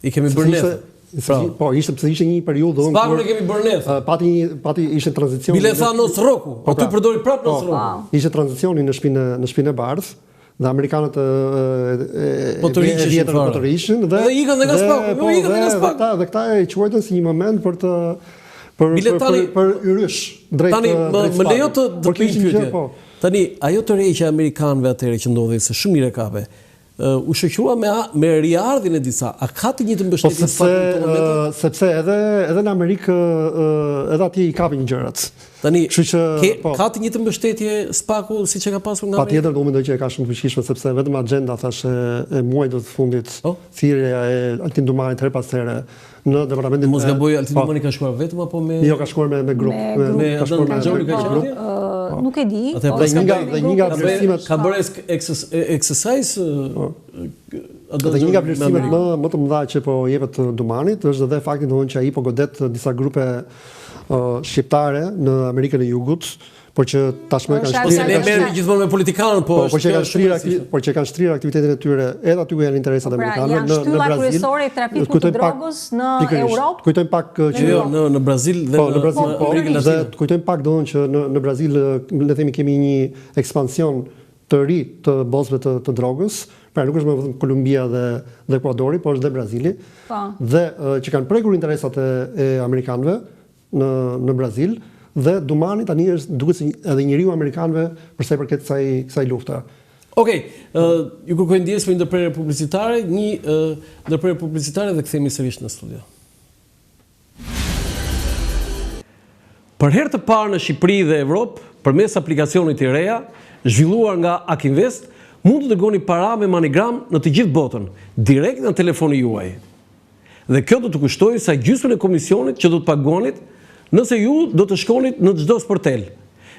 I kemi bërë ne. Po, ishte pse ishte një periudhë SPAK-un e kemi bërë ne. Pati ishte tranzicion. Bile tha nos roku, po ty përdori prapë nos roku. Ishte tranzicioni në shpinë e bardhë dhe amerikanët po të rrishin dhe ikën nga SPAK-u. Dhe këta e quajtën si një moment për yrysh drejt. Tani më lejo të bëj një pyetje. Tani ajo të re që amerikanëve atëherë që ndodhi se shumë mirë kape. U shoqërua me riardhjen e disa. A ka të njëjtën mbështetje sepse edhe në Amerikë edhe atje i kapin gjërat. Tani ka të njëjtën mbështetje SPAK-u siç e ka pasur nga Amerika? Patjetër, unë mendoj që e ka shumë të fuqishme sepse vetëm agjenda thash e muajit të fundit, thirrja e Altin Dumanit her pas here në departamentin. Mos gaboj, Altin Dumani ka shkuar vetëm apo me? Jo, ka shkuar me grup. Ka shkuar me Xhori ka qenë. Nuk e di. Dhe një nga vlerësimet ka bërë exercise dhe një nga vlerësimet më të mëdha që po jepet Dumanit është edhe fakti që ai po godet disa grupe shqiptare në Amerikën e Jugut, por që tashmë kanë shtrier. Ne merremi gjithmonë me politikanët, por që kanë shtrier aktivitetin e tyre edhe aty ku janë interesat amerikanëve në Brazil. Janë shtylla kryesore e trafikut të drogës në Europë. Kujtojmë pak që në Brazil dhe në Amerikën Latine. Kujtojmë pak domthonjë që në Brazil le të themi kemi një ekspansion të ri të bosëve të drogës. Pra nuk është më Kolumbia dhe Ekuadori, por është dhe Brazili. Dhe që kanë prekur interesat e amerikanëve në Brazil. Dhe Dumani tani është duket si edhe njeriu amerikanëve për sa i përket kësaj lufte. Okej, ju kërkoj ndjes për një ndërprerje publicitare, një ndërprerje publicitare dhe kthehemi sërish në studio. Për herë të parë në Shqipëri dhe Evropë, përmes aplikacionit të reja, zhvilluar nga Akinvest, mund të dërgoni para me MoneyGram në të gjithë botën, direkt në telefonin juaj. Dhe kjo do të kushtojë sa gjysmën e komisionit që do të paguanit nëse ju do të shkonit në çdo sportel.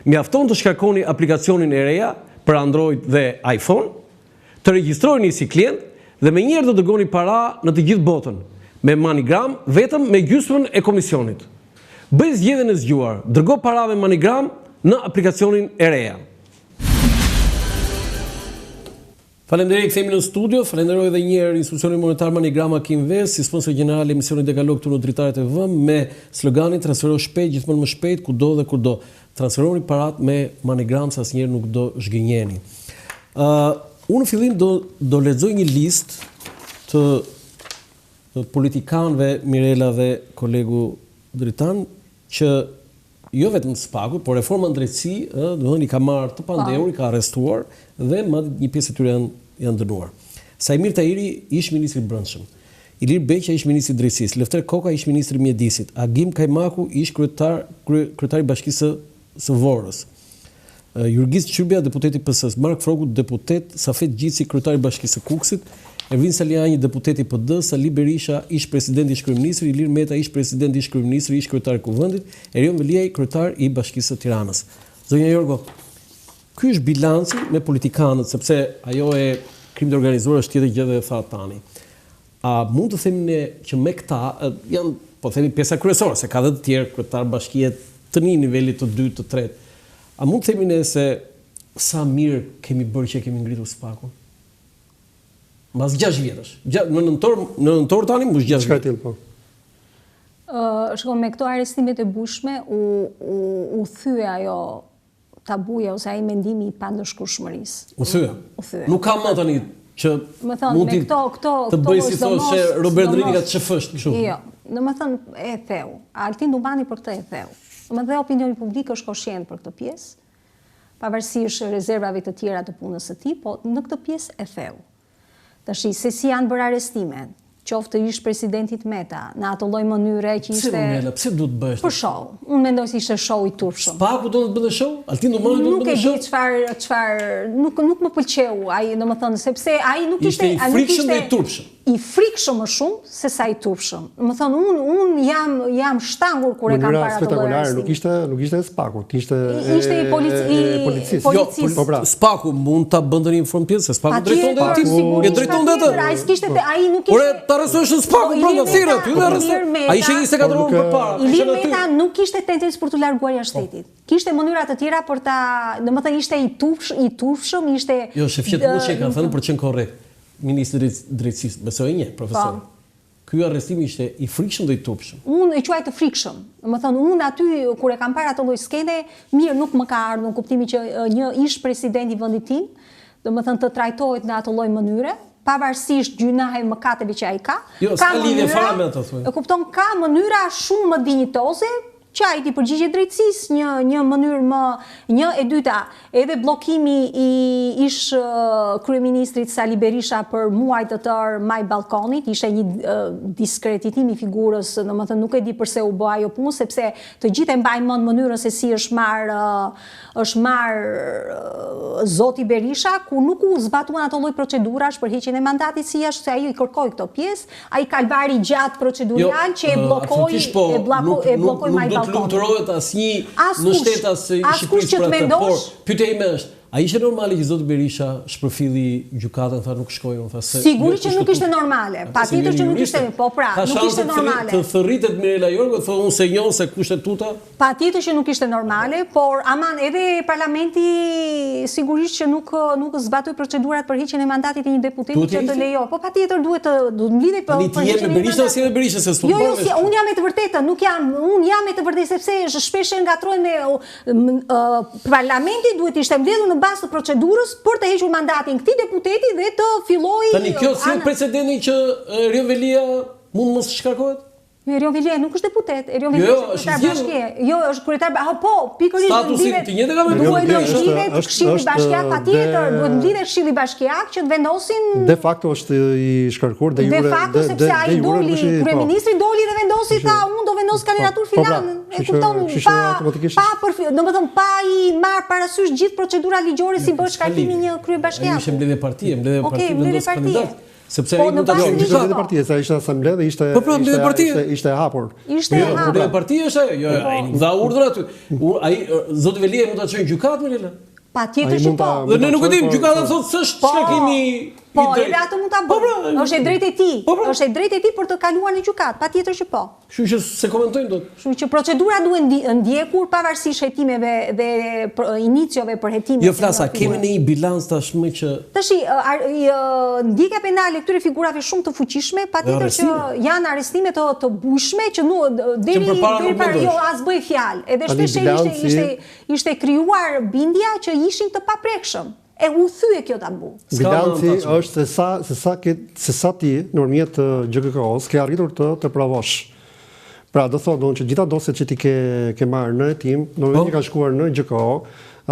Mjafton të shkarkoni aplikacionin e reja për Android dhe iPhone, të regjistrojeni si klient dhe menjëherë do të dërgoni para në të gjithë botën, me MoneyGram vetëm me gjysmën e komisionit. Bëj zgjedhjen e zgjuar, dërgo para me MoneyGram në aplikacionin e reja. Faleminderit, kthehemi në studio. Falenderoj edhe një herë Institucionin Monetar Manigrama Kinvest, si sponsor general i emisionit Dekalog këtu në Dritaret e VM me sloganin transfero shpejt, gjithmonë më shpejt, kudo dhe kurdo. Transferoni parat me Manigram, sa asnjëherë nuk do zhgënjeni. Unë në fillim do lexoj një listë të politikanëve, Mirela dhe kolegu Dritan, që jo vetëm SPAK-u, por reforma në drejtësi, domethënë i ka marrë të pandehur, i ka arrestuar dhe madje një pjesë e tyre janë dënuar. Sajmir Tahiri ish ministri i Brendshëm, Ilir Beqa ish ministri i Drejtësisë, Lefter Koka ish ministri i Mjedisit, Agim Kajmaku ish kryetari i Bashkisë së Vorrës, Jurgis Çybja deputeti i PS-s, Mark Froku deputet, Safet Gjitsi kryetari i Bashkisë së Kukësit, Ervin Saliani deputeti i PD, Sali Berisha ish presidenti ish kryeministri, Ilir Meta ish presidenti ish kryeministri ish kryetari i Kuvendit, Erion Veliaj kryetar i Bashkisë së Tiranës. Zonja Jorgo, ky është bilanci me politikanët, sepse ajo e krimit organizuar është tjetër gjë dhe tha tani. A mund të themi ne që me këta janë, po themi pjesa kryesore, se ka dhe të tjerë kryetar bashkie të një nivelit të dytë, të tretë. A mund të themi ne se sa mirë kemi bërë që kemi ngritur SPAK-un? Mas 6 vjetësh. Në nëntor tani mos 6 vjet. Po. Shikoj, me këto arrestimet e bushme u thye ajo tabuja ose ai mendimi i pandëshkueshmërisë. U thye. Nuk ka më tani që mund të bëj si thoshte Robert Drika të çfësh kështu. Jo, domethënë e theu. Altin Dubani për këtë e theu. Domethënë opinioni publik është koshient për këtë pjesë, pavarësisht rezervave të tjera të punës së tij, po në këtë pjesë e theu. Tash se si janë bërë arrestimet, qoftë ish presidentit Meta, në atë lloj mënyre që ishte. Pse duhet bësh? Për show. Unë mendoj se ishte show i turpshëm. SPAK-u do të bënte show? Altin Dubani do të bënte show? Nuk e di çfarë, nuk më pëlqeu ai, domethënë sepse ai nuk ishte i frikshëm dhe i turpshëm. I frikshëm më shumë se sa i turpshëm. Domethënë unë jam shtangur kur e kam parë atë lloj arrestimi. Nuk ishte SPAK-u, ishte i policisë. Jo, SPAK-u mund ta bënte në inform pjesë, se SPAK-u drejtonte atë. Drejtonte atë. Ai nuk ishte. Por ta arrestosh në SPAK-u brenda thirrë, ty dhe arrestoi. Ai ishte 24 orë përpara. Ilir Meta nuk kishte tendencë për të larguar jashtë shtetit. Kishte mënyra të tjera për ta, domethënë ishte i turpshëm, ishte. Jo, shefqet mund që kanë thënë për të qenë korrekt. Ministri i Drejtësisë, besoj një profesor. Ky arrestim ishte i frikshëm dhe i turpshëm. Unë e quaj të frikshëm. Domethënë unë aty kur e kam parë atë lloj skene, mirë nuk më ka ardhur në kuptimin që një ish president i vendit tim, domethënë të trajtohet në atë lloj mënyre, pavarësisht gjunahe mëkateve që ai ka. Jo, s'ka lidhje fare me ato thuaj. E kupton, ka mënyra shumë më dinjitoze që ai ti përgjigjet drejtësisë, një mënyrë një e dyta, edhe bllokimi i ish kryeministrit Sali Berisha për muaj të tërë maj balkonit, ishte një diskredititim i figurës, domethënë nuk e di pse u bë ajo punë, sepse të gjithë e mbajnë mend mënyrën se si është marr zoti Berisha, ku nuk u zbatuan ato lloj procedurash për heqjen e mandatit si jashtë, se ai i kërkoi këto pjesë, ai kalvari gjatë procedurial që e bllokoi maj të lumturohet asnjë në shtet as i Shqipërisë për atë. Por pyetja ime është, a ishte normale që zoti Berisha shpërfilli gjykatën, tha nuk shkoi, tha se sigurisht që nuk ishte normale. Patjetër që nuk ishte, po pra, nuk ishte normale. Të thërritet Mirela Jorgo, thonë unë se njoh se kushtetuta. Patjetër që nuk ishte normale, por aman edhe parlamenti sigurisht që nuk zbatoi procedurat për heqjen e mandatit të një deputeti që të lejoj. Po patjetër duhet të mlidhej për heqjen e Berisha si edhe Berisha se s'u bën. Jo, unë jam me të vërtetën, unë jam me të vërtetë sepse shpesh e ngatrojnë me parlamenti duhet ishte mbledhur në bazë të procedurës për të hequr mandatin këtij deputeti dhe të fillojë. Tani kjo si precedenti që Erion Velia mund mos shkarkohet? Erion Velia nuk është deputet, Erion Velia është kryetar bashkie. Jo, është kryetar, po, pikërisht statusi të njëjtë ka me duhet lidhet Këshilli Bashkiak patjetër, duhet lidhet Këshilli Bashkiak që të vendosin. De facto është i shkarkuar de jure. De facto sepse ai doli, kryeministri doli dhe vendosi tha unë do vendos kandidaturë finale. E kupton, domethënë pa i marr parasysh gjithë procedura ligjore si bësh shkarkimi një kryebashkiak. Ishte mbledhje partie, vendos kandidat. Sepse ai mund ta bëjë mbledhje partie, sa ishte asamble dhe ishte hapur. Ishte hapur. Mbledhje partie është ajo. Jo, ai nuk dha urdhër aty. Ai zoti Velia mund ta çojë gjykatë Mirela. Patjetër që po. Dhe ne nuk e dim, gjykata thotë s'është shkarkimi Po, edhe ato mund ta bëjë. Është e drejtë e tij. Është e drejtë e tij për të kaluar në gjykat, patjetër që po. Kështu që se komentojmë dot. Kështu që procedura duhet ndjekur pavarësisht hetimeve dhe iniciove për hetime. Jo flasa, kemi në një bilans tashmë që tash ndjekja penale këtyre figurave shumë të fuqishme, patjetër që janë arrestime të bujshme që deri para jo as bëj fjalë. Edhe shpesh ishte krijuar bindja që ishin të paprekshëm. E u thye kjo tabu. Bilanci është se sa ti nëpërmjet GKK-s ke arritur të provosh. Pra do thotë që gjitha dosjet që ti ke marrë në hetim, normalisht ka shkuar në GKK,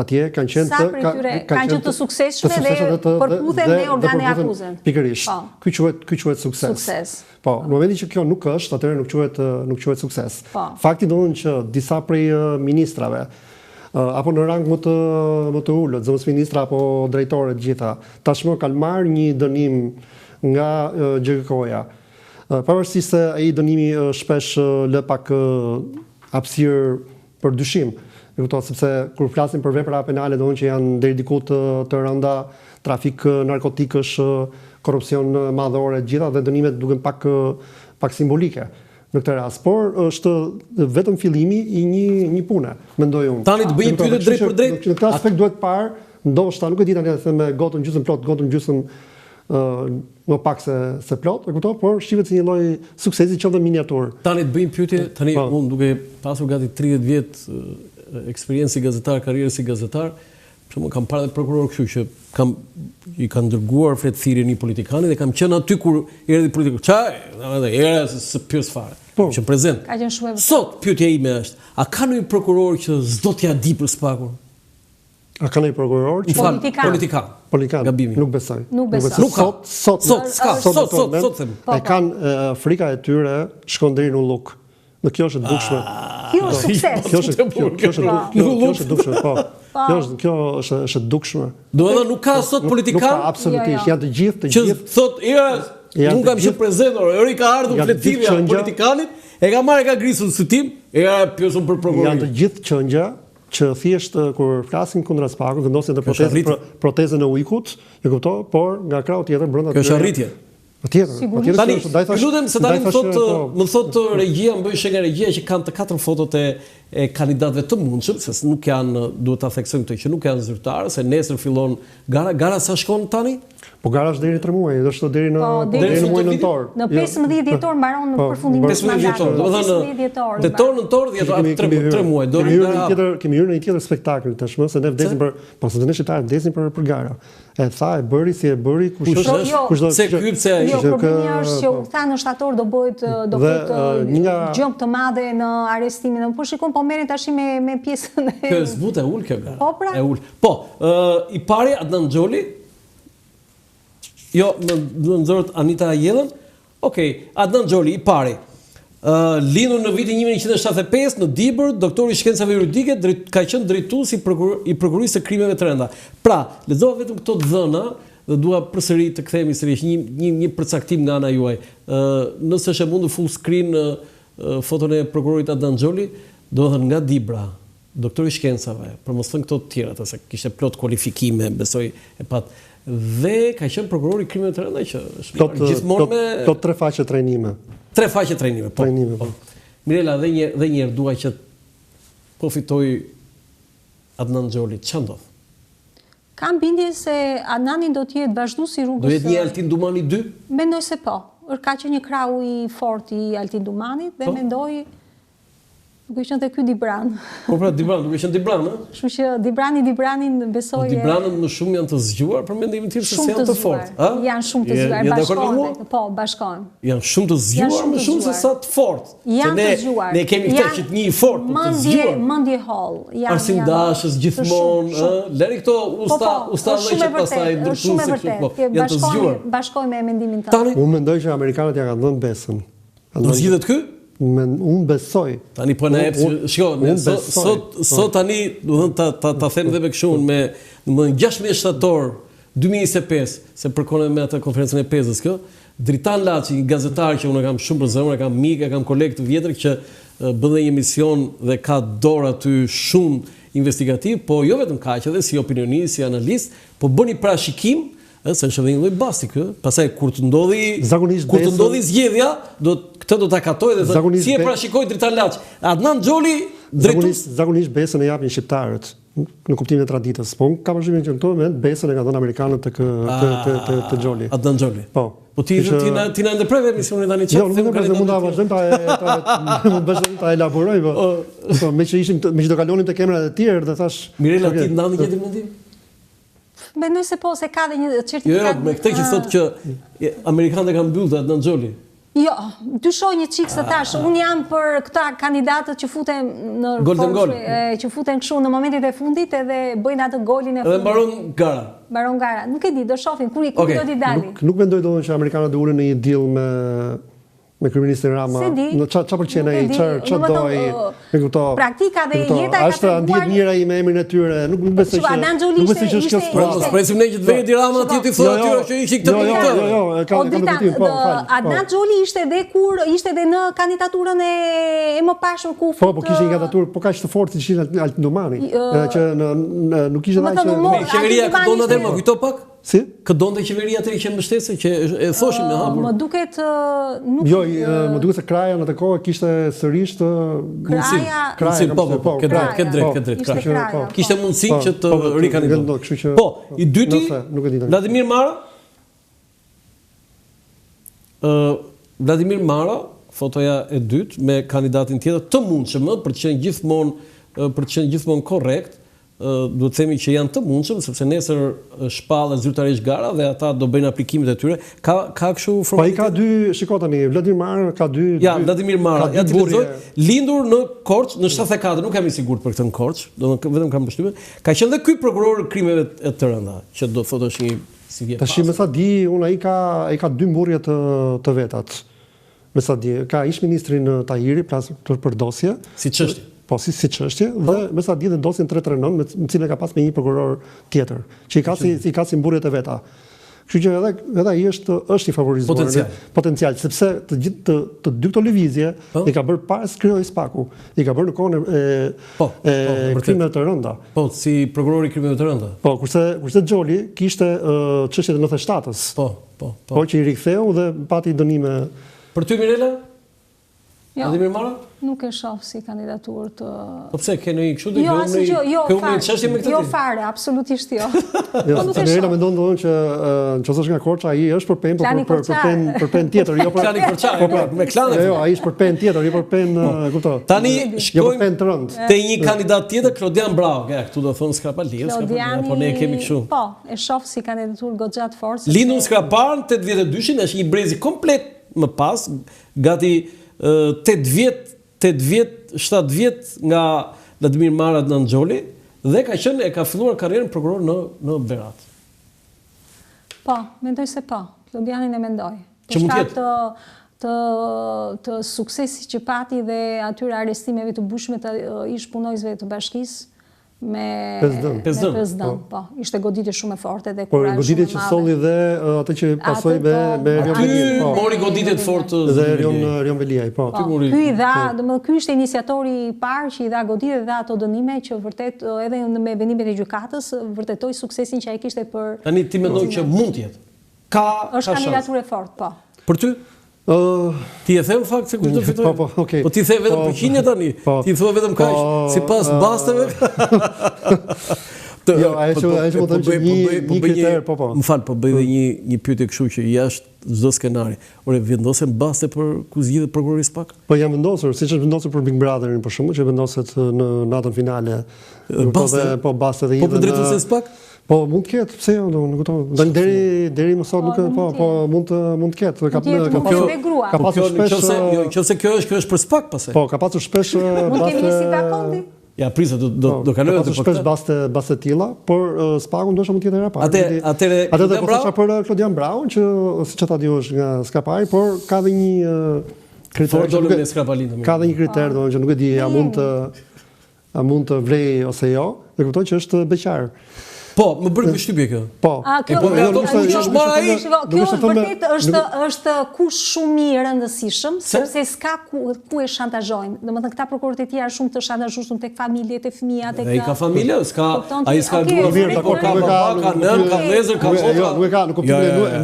atje kanë qenë të suksesshme dhe përputhen me organe akuzën. Pikërisht. Ky quhet sukses. Po, në momentin që kjo nuk është, atëherë nuk quhet sukses. Fakti do të thonë që disa prej ministrave apo në rang më të ulët, zëvendës ministra apo drejtore të gjitha, tashmë kanë marrë një dënim nga GKK-ja. Pavarësisht se ai dënimi shpesh lë pak hapësirë për dyshim. Sepse kur flasim për vepra penale, do të thonë që janë deri diku të rënda, trafik narkotikësh, korrupsion madhore, gjitha dhe dënimet duken pak simbolike në këtë rast, por është vetëm fillimi i një pune, mendoj unë. Tani të bëjmë pyetje drejt për drejt. Në këtë aspekt duhet parë, ndoshta nuk e di tani me gotën gjysmë plot, gotën gjysmë më pak se plot, e kupton, por shihet si një lloj suksesi që është miniatur. Tani të bëjmë pyetje, tani unë duke pasur gati 30 vjet eksperiencë si gazetar, karrierë si gazetar, më kam parë dhe prokuror kështu që i kanë dërguar fletëthirje një politikani dhe kam qenë aty kur erdhi politiku. Era se pyes fare. Që prezent. Ka qenë shumë. Sot pyetja ime është, a ka ndonjë prokuror që s'do t'ia di për Spakun? A ka ndonjë prokuror që politikan. Gabimi. Nuk besoj. Nuk besoj. Sot them. E kanë frika e tyre shkon deri në ulluk. Në kjo është dukshme. Kjo është sukses. Kjo është dukshme, po. Kjo është dukshme. Do edhe nuk ka sot politikan? Nuk ka, absolutisht. Janë të gjithë. Që thot, nuk kam qenë prezent, ori ka ardhur fletivja politikanit, e ka marrë ka grisur së tim, pjesën për prokurorin. Janë të gjithë qëngja që thjesht kur flasin kundra Spakut, vendosin të protezën e ujkut, e kupto, por nga krau tjetër brenda. Kjo është arritje. Tani, lutem se tani më thot regjia, më bëj shega regjia që kanë të 4 fotot e kandidatëve të mundshëm, se nuk janë, duhet ta theksojmë këtë që nuk janë zyrtarë, se nesër fillon gara. Gara sa shkon tani? Po gara është deri 3 muaj, është deri në muaj nëntor. Në 15 dhjetor mbaron në përfundim të mandatit. 15 dhjetor. Tetor, nëntor, dhjetor, 3 muaj. Kemi hyrë në një tjetër spektakël tashmë, se ne vdesim për, po se ne shqiptarët vdesin për gara. E tha, e bëri si e bëri, kush do se kypse ai. Jo, problemi është që u tha në shtator do bëhet gjëmë të madhe në arrestimin. Po shikon, po merren tash me pjesën e. Kjo zbut e ul kjo gara. Po pra. E ul. Po, i pari Adnan Xholi. Jo, në nxorët Anita Jellën. Okej, Adnan Xholi, i pari. Lindur në vitin 1975 në Dibër, doktor i shkencave juridike, ka qenë drejtues i prokurisë së krimeve të rënda. Pra, lexova vetëm këto dhëna dhe dua përsëri të kthehemi sërish një përcaktim nga ana juaj. Nëse është e mundur full screen foton e prokurorit Adnan Xholi, do të thënë nga Dibra, doktor i shkencave, për mos thënë këto të tjera, se kishte plot kualifikime, besoj e pat. Dhe ka qenë prokurori i krimeve të rënda që është gjithmonë me plot 3 faqe trajnime. 3 faqe trajnime, po. Mirela, dhe një herë dua që po fitoj Adnan Xholi, ç'a ndodh? Kam bindje se Adnani do të jetë vazhduesi rrugës. Do jetë një Altin Dumani 2? Mendoj se po. Ka qenë një krau i fortë i Altin Dumanit dhe mendoj duke qenë te ky Dibran. Po pra Dibran, duke qenë Dibran, ë? Kështu që Dibranin besoj. Dibranët më shumë janë të zgjuar për mendimin tim se janë të fortë, ë? Janë shumë të zgjuar, bashkohen. Po, bashkohen. Janë shumë të zgjuar, më shumë se sa të fortë. Janë të zgjuar. Ne kemi këtë që të një i fortë, të zgjuar. Mendje holl. Arsim Dashës gjithmonë, ë? Lëri këto usta që pastaj ndërtuesi këtu, po. Janë të zgjuar. Bashkohen me mendimin tonë. Unë mendoj që amerikanët ja kanë dhënë besën. Do zgjidhet ky? Unë besoj. Tani po na sot tani, do të thënë ta them edhe me kështu me 16 shtator 2025, se përkohën me atë konferencën e Pezës kjo, Dritan Laçi, një gazetar që unë kam shumë për zemër, kam mik, kam kolegë të vjetër që bën një emision dhe ka dorë aty shumë investigativ, po jo vetëm kaq, edhe si opinionist, si analist, po bën një parashikim se është edhe një lloj basti kë. Pastaj kur të ndodhi zgjedhja, këtë do ta katoj dhe thotë si e parashikoi Dritan Laç. Adnan Xholi zakonisht besën e japin shqiptarët në kuptimin e traditës. Po ka përshtypjen që në këtë moment besën e ka dhënë amerikanët të Xholi. Adnan Xholi. Po ti na ndërpreve emisionin tani çfarë? Jo, nuk mund ta vazhdojmë mund ta elaboroj, po me që do kalonim te kamerat e tjerë dhe thash Mirela ti ndani një mendim? Mendoj se po, se ka dhe një certifikat. Jo, me këtë që thotë që amerikanët e kanë mbyllur Adnan Xholi. Jo, dyshoj një çik se tash, unë jam për këta kandidatët që futen në Golden Goal, që futen kështu në momentet e fundit edhe bëjnë atë golin e fundit. Edhe mbaron gara. Nuk e di, do shohim kur do t'i dali. Nuk mendoj domosdoshmë që amerikanët do ulen në një deal me kryeministin Rama. Në çfarë pëlqen ai, çfarë doi, e kuptoj. Praktika dhe jeta e ka treguar. Është mira i me emrin e tyre, nuk besoj që. Nuk besoj që është kjo. Presim ne që të vejë Rama atje ti thotë atyre që ishin këtë këtë. Jo, ka kuptim, po. Adnan Xholi ishte edhe kur ishte edhe në kandidaturën e mëpashëm ku po kishte një kandidaturë po kaq të fortë si ishin Altin Domani, që nuk ishte dashur. Qeveria këndon atë më kujto pak. Si? Këdonte qeveria atë që mbështesë që e thoshin me hapur. Më duket nuk. Jo, më duket se Kraja në atë kohë kishte sërish të Kraja, po, këtë drejt. Kishte mundësi që të rikandidohet. Po, i dyti Vladimir Mara. Vladimir Mara, fotoja e dytë me kandidatin tjetër të mundshëm për të qenë gjithmonë korrekt. Do të themi që janë të mundshëm sepse nesër shpallet zyrtarisht gara dhe ata do bëjnë aplikimet e tyre. Ka kështu formalitet. Po ai ka dy, shikoj tani, Vladimir Mara ka dy. Ja, Vladimir Mara, ja ti lexoj, lindur në Korçë në 74, nuk jam i sigurt për këtë në Korçë, domethënë vetëm kam përshtypjen. Ka qenë dhe ky prokuror krimeve të rënda, që do thotë është një si vjet. Tash më sa di, ai ka dy mburrje të vetat. Me sa di, ka ish ministrin Tahiri për dosje. Si çështje. Po si çështje dhe me sa di dhe dosjen 339 me cilën ka pas me një prokuror tjetër, që i ka si mburrjet e veta. Kështu që edhe ai është i favorizuar potencial, sepse të dy këto lëvizje i ka bërë para se krijoi Spaku, i ka bërë në kohën e krimeve të rënda. Po, si prokurori i krimeve të rënda. Po, kurse Xholi kishte çështjet e 97-s. Po, që i riktheu dhe pati dënime. Për ty Mirela? Vladimir Mara? Nuk e shoh si kandidaturë të. Po pse ke ndonjë kështu të Jo, fare, absolutisht jo. Mirela mendon domthonjë që nëse është nga Korça, ai është për pen tjetër, jo për Klani Korçaj, me klanin. Jo, ai është për pen tjetër, jo për pen, kuptoj. Tani shkojmë te një kandidat tjetër, Klodian Bravo. Këtu do thon Skrapaliu, po ne kemi kështu. Po, e shoh si kandidaturë goxha të fortë. Lindur Skrapar 82-shin, është një brezi komplet më pas, gati 8 vjet, 7 vjet nga Vladimir Mara Adnan Xholi dhe ka filluar karrierën prokuror në Berat. Po, mendoj se po. Klodianin e mendoj. Që mund të të suksesi që pati dhe atyre arrestimeve të bushme të ish punojësve të bashkisë me Pesdën, po. Ishte goditje shumë e forte dhe kurajë. Po, goditje që solli dhe atë që pasoi me Rion Veliaj. Mori goditje të fortë dhe Rion Veliaj, po. Ky i dha, domethënë ky ishte iniciatori i parë që i dha goditje dhe ato dënime që vërtet edhe me vendimet e gjykatës vërtetoi suksesin që ai kishte për. Tani ti mendon që mund të jetë. Është kandidaturë e fortë, po. Për ty? Ti e them fakt se kush do fitojë? Po ti the vetëm përqindje tani. Ti thua vetëm kaq, sipas basteve. Jo, ai është më thënë një kriter, po. Më fal, po bëj edhe një pyetje kështu që jashtë çdo skenari. Ore vendosen baste për ku zgjidhet prokurori Spak? Po jam vendosur, siç është vendosur për Big Brotherin për shkakun që vendoset në natën finale. Po baste dhe po për drejtuesin Spak? Po mund të ketë, pse jo, nuk kupton. Deri më sot nuk po mund të ketë. Ka pasur shpesh, nëse kjo është për Spak pastaj. Po, ka pasur shpesh mund kemi një si Bakondi. Ja, prisa do kaloj atë shpesh baste tilla, por Spaku ndoshta mund të jetë era parë. Atë do të thosh për Klodian Bravo që siç ata di është nga Skapari, por ka dhe një kriter Ka dhe një kriter domethënë që nuk e di a mund të vlej ose jo, e kupton që është beqar. Po, më bëri përshtypje kjo. Po. Kjo vërtet është kush shumë i rëndësishëm, sepse s'ka ku e shantazhojnë. Domethënë këta prokurorët e tjerë shumë të shantazhueshëm tek familjet e fëmijët, tek. Ai ka familje, ai s'ka duar ka nën, ka vëllezër, ka motra. Jo, nuk e ka në kuptimin e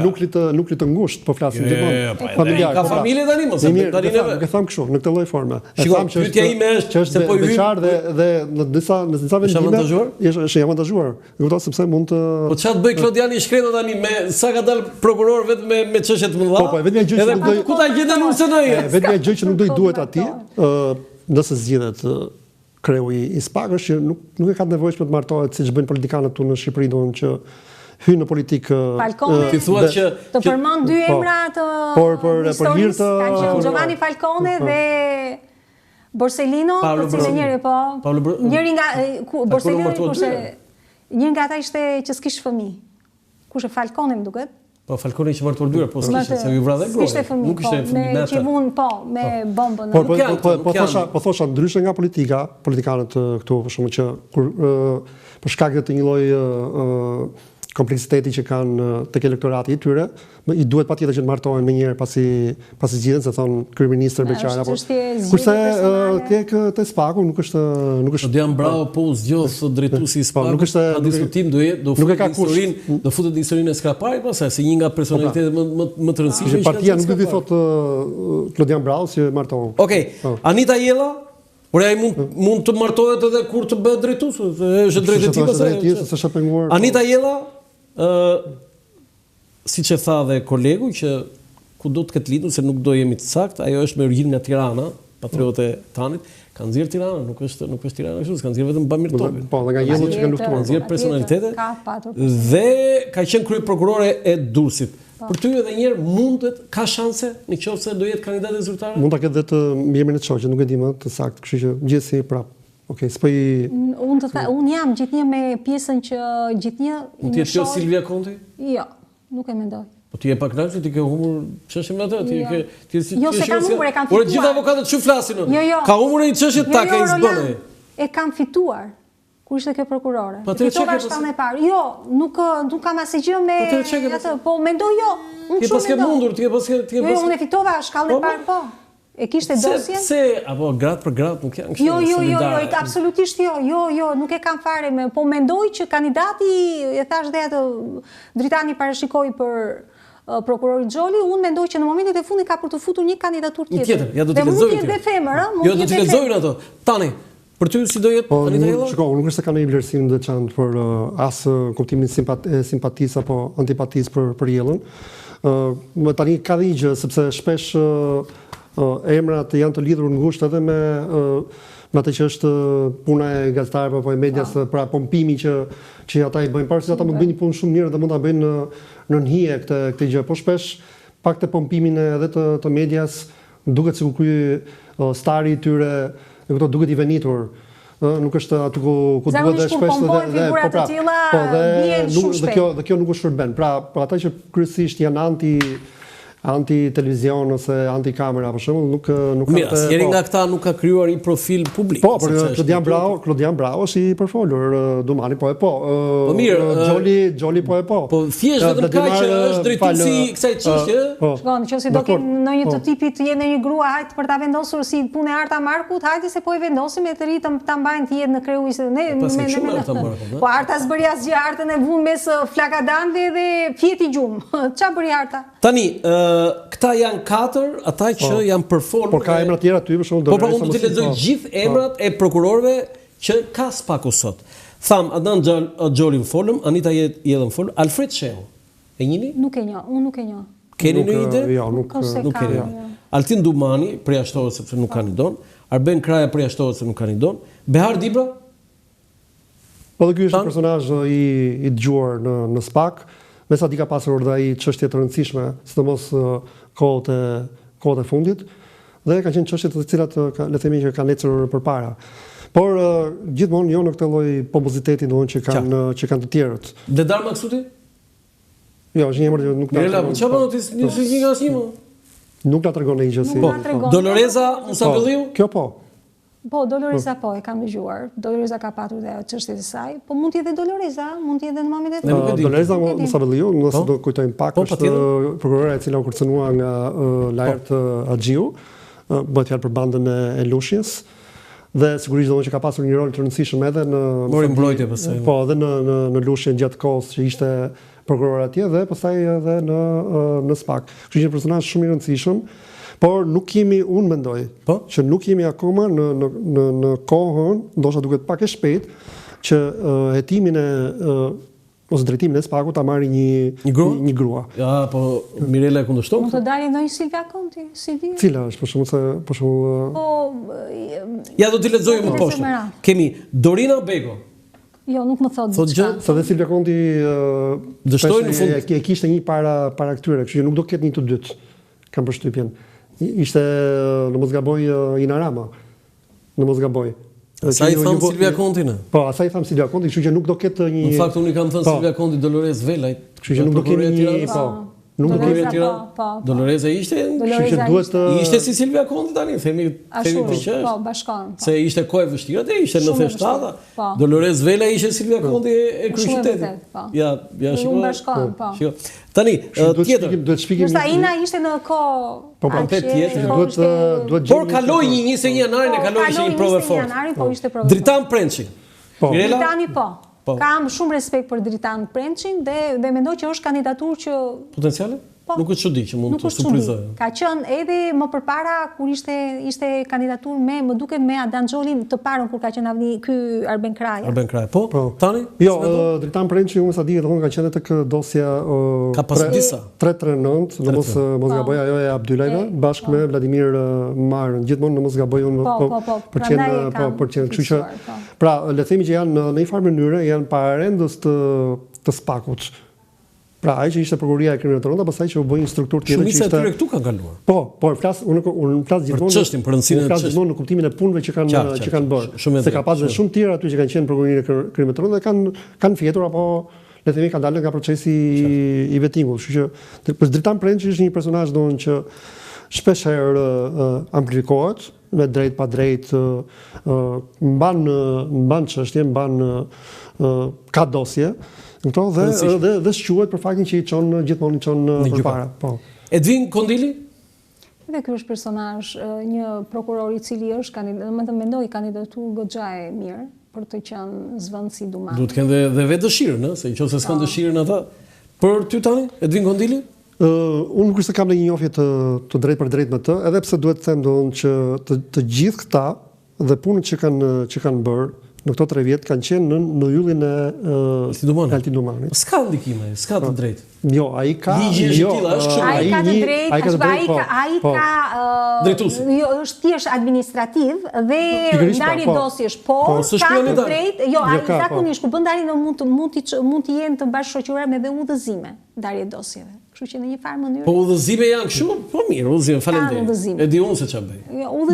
nuklit të ngushtë, po flasim gjithmonë. Familjar. Ka familje tani mos e tani neve. Nuk e them kështu, në këtë lloj forme. E them që pyetja ime është se po i hyn dhe në disa vendime është avantazhuar. Kupton sepse mund të. Po çfarë bëj Klodiani Shkreta tani me sa ka dalë prokuror vetëm me çështje të mëdha? Po, vetëm gjë që nuk do. Ku ta gjetën USN-ja? Vetëm gjë që nuk do i duhet atij, nëse zgjidhet kreu i SPAK është që nuk e ka nevojshme të martohet siç bëjnë politikanët këtu në Shqipëri, domethënë që hynë në politikë. Falcone, të përmend dy emra të për hir të Giovanni Falcone dhe Borsellino, për cilën njëri po. Njëri nga Borsellino kurse njëri nga ata ishte që s'kishte fëmijë. Kush e Falcone më duket? Po Falcone që martuar dyra, po s'kishte se u vradhë gruaja. Nuk ishte fëmijë me qivun, me bombën. Po thosha ndryshe nga politikanët këtu për shkak që për shkak të një lloj kompleksiteti që kanë tek elektorati i tyre, i duhet patjetër që të martohen më njëherë pasi zgjidhen, se thon kryeministër Beqara apo. Kurse tek te SPAK-u nuk është Dian Bravo po zgjodh drejtuesi i SPAK-ut. Nuk është pa diskutim, do futet në historinë e Skraparit, pastaj si një nga personalitetet më të rëndësishme. Partia nuk do të thotë Klodian Bravo si martohu. Okej. Anita Jella ai mund të martohet edhe kur të bëhet drejtues, është drejtë e tij. Anita Jella, siç e tha dhe kolegu që ku do të ketë lidhur se nuk do jemi të saktë, ajo është me origjinë nga Tirana, patriotë e Tanit, kanë nxjerr Tirana, nuk është Tirana kështu, kanë nxjerr vetëm Bamir Topi. Po, dhe nga jemi që kanë luftuar, kanë nxjerr personalitete. Dhe ka qenë kryeprokurore e Durrësit. Për ty edhe një herë mundet, ka shanse nëse do jetë kandidatë zyrtare? Mund ta ketë vetë emrin e shoqë, nuk e di më të saktë, kështu që gjithsesi prap. Okej, s'po i unë jam gjithnjë me pjesën që gjithnjë mund të jetë kjo Silvia Konti? Jo, nuk e mendoj. Po ti e pa kënaqur, ti ke humbur çështjen me atë, Jo, se kanë humbur, e kanë fituar. Por gjithë avokatët çu flasin. Jo. Ka humbur një çështje take i zbënë. E kanë fituar. Kur ishte kjo prokurore? Fitova shtanë e parë. Jo, nuk kam asgjë me atë, po mendoj jo. Ti pas ke mundur, ti pas ke Jo, unë e fitova shkallën e parë, po. E kishte dosjen? Se apo gratë për gratë nuk janë kështu solidare. Jo, absolutisht jo, nuk e kam fare me, po mendoj që kandidati, e thash dhe atë Dritani parashikoi për prokurori Xholi, unë mendoj që në momentet e fundit ka për të futur një kandidatur tjetër. Ja do të lexojmë. Dhe mund të jetë dhe femër, Jo, do të lexojnë ato. Tani, për ty si do jetë Anita Jella? Shiko, nuk është se ka një vlerësim të veçantë për as kuptimin simpatisë apo antipatisë për Jellën. Më tani ka dhe një gjë, sepse shpesh emrat janë të lidhur ngushtë edhe me atë që është puna e gazetarëve apo e medias, pra pompimi që ata i bëjnë, parë se ata mund bëjnë një punë shumë mirë dhe mund ta bëjnë në nhije këtë gjë, po shpesh pak të pompimin edhe të medias duket sikur ky stari i tyre, këto duket i venitur. Nuk është aty ku duhet dhe shpesh dhe kjo nuk u shërben. Pra ata që kryesisht janë anti-televizion ose anti-kamera, për shembull, nuk mirë, asnjëri nga këta nuk ka krijuar një profil publik. Po, por Klodian Bravo është i përfolur, Dumani po e po. Po mirë, Xholi po e po. Po thjesht vetëm kaq që është drejtuesi i kësaj çështje. Shikon, nëse do kenë ndonjë të tipit të jenë një grua hajt për ta vendosur si punë e Arta Markut, hajde se po e vendosim e të rritëm ta mbajnë të jetë në kreuisë. Po Arta s'bëri asgjë, Artën e vun mes flakadanëve dhe fjeti gjumë. Ç'a bëri Arta? Tani, këta janë 4, ata që janë përfolur. Por ka emra të tjera aty për shembull. Po unë do të lexoj gjithë emrat e prokurorëve që ka SPAK-u sot. Tham Adnan Xholin folëm, Anita Jellën folëm, Alfred Shehu. E njihni? Nuk e njoh, unë nuk e njoh. Keni një ide? Jo, nuk keni. Altin Dumani përjashtohet sepse nuk kandidon, Arben Kraja përjashtohet sepse nuk kandidon, Behar Dibra? Po ky është një personazh i dëgjuar në SPAK. Me sa ti ka pasur dhe ai çështje të rëndësishme, sidomos kohët e fundit, dhe ka qenë çështje të cilat le të themi që kanë ecur përpara. Por gjithmonë jo në këtë lloj pompoziteti që kanë të tjerët. Dedar Maksuti? Jo, është një emër që nuk ta. Mirela, çfarë do të thotë një asnjë? Nuk ta tregon ai gjë si. Doloreza Musabelliu? Kjo po. Po, Doloreza e kam dëgjuar. Doloreza ka patur dhe çështjet e saj, po mund të jetë Doloreza, mund të jetë në momentet e tjera. Doloreza Musavellio, nëse do kujtojmë pak, është prokurore e cila u kërcënua nga Lajert Axhiu, bëhet fjalë për bandën e Lushjes. Dhe sigurisht domosht që ka pasur një rol të rëndësishëm edhe në mori mbrojtje pastaj. Po, edhe në Lushjen gjatë kohës që ishte prokuror atje dhe pastaj edhe në SPAK. Kështu që një personazh shumë i rëndësishëm, por nuk jemi, unë mendoj, që nuk jemi akoma në kohën, ndoshta duket pak e shpejt, që hetimin ose drejtimin e SPAK-ut ta marrë një grua. Ja, po Mirela e kundërshton. Mund të dalë ndonjë Silvia Konti, Silvia? Cila është për shembull Ja do t'i lexoj më poshtë. Kemi Dorina Bego. Jo, nuk më thot diçka. Sa dhe Silvia Konti dështoi në fund e kishte një para këtyre, kështu që nuk do ketë një të dytë. Kam përshtypjen. Ishte në mos gaboj Ina Rama. Në mos gaboj. Sa i tham Silvia Konti në? Po, asa i tham Silvia Konti, kështu që nuk do ketë një... Në fakt, unë i kam thënë Silvia Konti Dolores Velaj. Kështu që nuk do ketë një... Nuk do kemi tira. Doloreza ishte, ishte si Silvia Konti tani, themi të që. Po, bashkon. Se ishte kohë e vështirë atë, ishte në 97. Dolores Vela ishte Silvia Konti e kryeqytetit. Ja, shumë bashkon, po. Tani, tjetër. Duhet shpjegim. Sa Ina ishte në kohë. Po, tjetër, duhet por kaloi një 21 janarin e kaloi ishte një provë fortë. Dritan Prençi. Dritani po. Kam shumë respekt për Dritan Prençin dhe mendoj që është kandidaturë që... Potenciale? Nuk është çudi që mund të surprizojë. Ka qenë edhe më përpara kur ishte kandidaturë më duket me Adan Xholin të parën kur ka qenë avni ky Arben Kraja. Arben Kraja, po? Tani? Jo, Dritan Prençi unë sa di domthon ka qenë tek dosja ka pasur disa 339, në mos gaboj ajo e Abdylajva bashkë me Vladimir Marën. Gjithmonë në mos gaboj unë për qenë, kështu që pra le të themi që janë në një farë mënyrë janë pararendës të SPAK-ut. Pra, ai që ishte prokuroria e krimeve të rënda, pastaj që u bë një strukturë tjetër që ishte. Shumica e tyre këtu kanë kaluar. Po, unë flas gjithmonë. Për çështjen, për rëndësinë e çështjes. Gjithmonë në kuptimin e punëve që kanë bërë. Se ka pasur shumë tjerë aty që kanë qenë prokurorinë e krimeve të rënda dhe kanë fjetur apo le të themi kanë dalë nga procesi i vettingut. Kështu që Dritan Prençi është një personazh domun që shpesh herë amplifikohet me drejt pa drejt, mban çështje, ka dosje. Dhe shquhet për faktin që gjithmonë i çon përpara. Po. Edvin Kondili? Dhe ky është personazh, një prokuror i cili është mendoj kandidaturë goxha e mirë për të qenë zvendës i Dumanit. Duhet të kenë dhe vetë dëshirën, se nëse s'kan dëshirën ata. Për ty tani, Edvin Kondili? Unë nuk kam një njohje të drejtë për drejtë me të, edhe pse duhet të them domun që të gjithë këta dhe punët që kanë bërë në këto 3 vjet kanë qenë në yllin e Altin Dumanit. S'ka ndikime, s'ka të drejtë. Jo, ai ka. Ai ka të drejtë, ai ka drejtues. Jo, është thjesht administrativ dhe ndarje dosjesh, por ka të drejtë. Jo, ai zakonisht kur bën ndarje mund të jenë të bashkëshoqëruar me udhëzime, ndarje dosjeve. Kështu që në një farë mënyrë. Po udhëzime janë kështu? Po mirë, udhëzime, faleminderit. E di unë se çfarë bëj.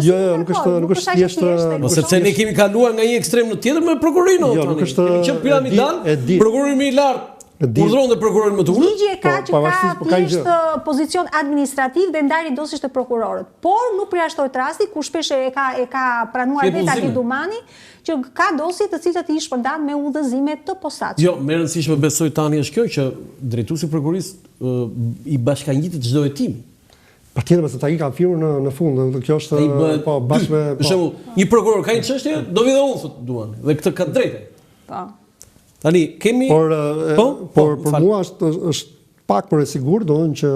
Jo, nuk është thjesht. Po sepse ne kemi kaluar nga një ekstrem në tjetër me prokurorinë. Jo, nuk është që piramidal, prokurori më i lartë. Urdhëron dhe prokurorin më të ulët. Ligji e ka që ka thjesht pozicion administrativ dhe ndarje dosjesh të prokurorët. Por nuk përjashtohet rasti ku shpesh e ka pranuar vetë Altin Dumani që ka dosje të cilat i shpërndan me udhëzime të posaçme. Jo, më e rëndësishme besoj tani është kjo që drejtuesi i prokurorisë i bashkangjitet çdo hetim. Patjetër se ai ka firmën në fund, kjo është po bashkë me për shembull, një prokuror ka një çështje, do vi dhe unë thotë duan, dhe këtë ka drejtë. Po. Tani kemi por për mua është pak për e sigurt, domethënë që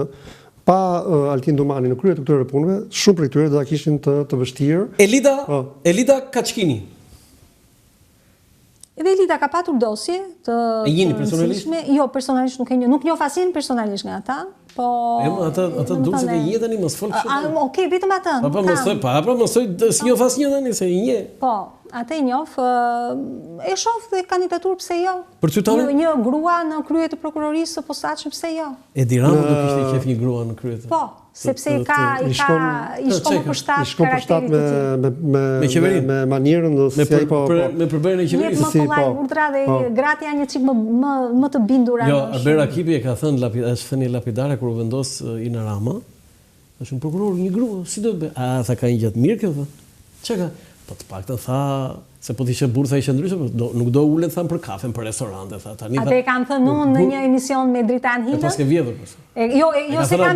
pa Altin Dumani në krye të këtyre punëve, shumë prej tyre do ta kishin të vështirë. Elida Kaçkini. Edhe Elida ka patur dosje të personalisht? Jo, personalisht nuk njoh asnjë personalisht nga ata, po ata duket se i njeh tani mos fol kështu. Okej, vetëm ata. Po mësoj s'njoh asnjë tani se i njeh. Po, atë i njoh, e shoh dhe kandidaturë pse jo? Për ty tani? Një grua në krye të prokurorisë së posaçme pse jo? Edi Rama do kishte qef një grua në krye të. Po, sepse i shkon për shtat me manierën me përbërjen e qeverisë. Me kollaj urdhra dhe gratë janë një çik më të bindura. Jo, Albert Akipi e ka thënë është thënie lapidare kur u vendos Ina Rama. Është një prokuror, një grua, si do të bëj? Tha ka një gjatë mirë kjo. Çka? Po të paktën tha se po t'ishe burë tha ishe ndryshe, nuk do ulet tha për kafen, për restorante, tha tani. Atë e kam thënë unë në një emision me Dritan Hida. E pas ke vjedhur përse. Jo se kam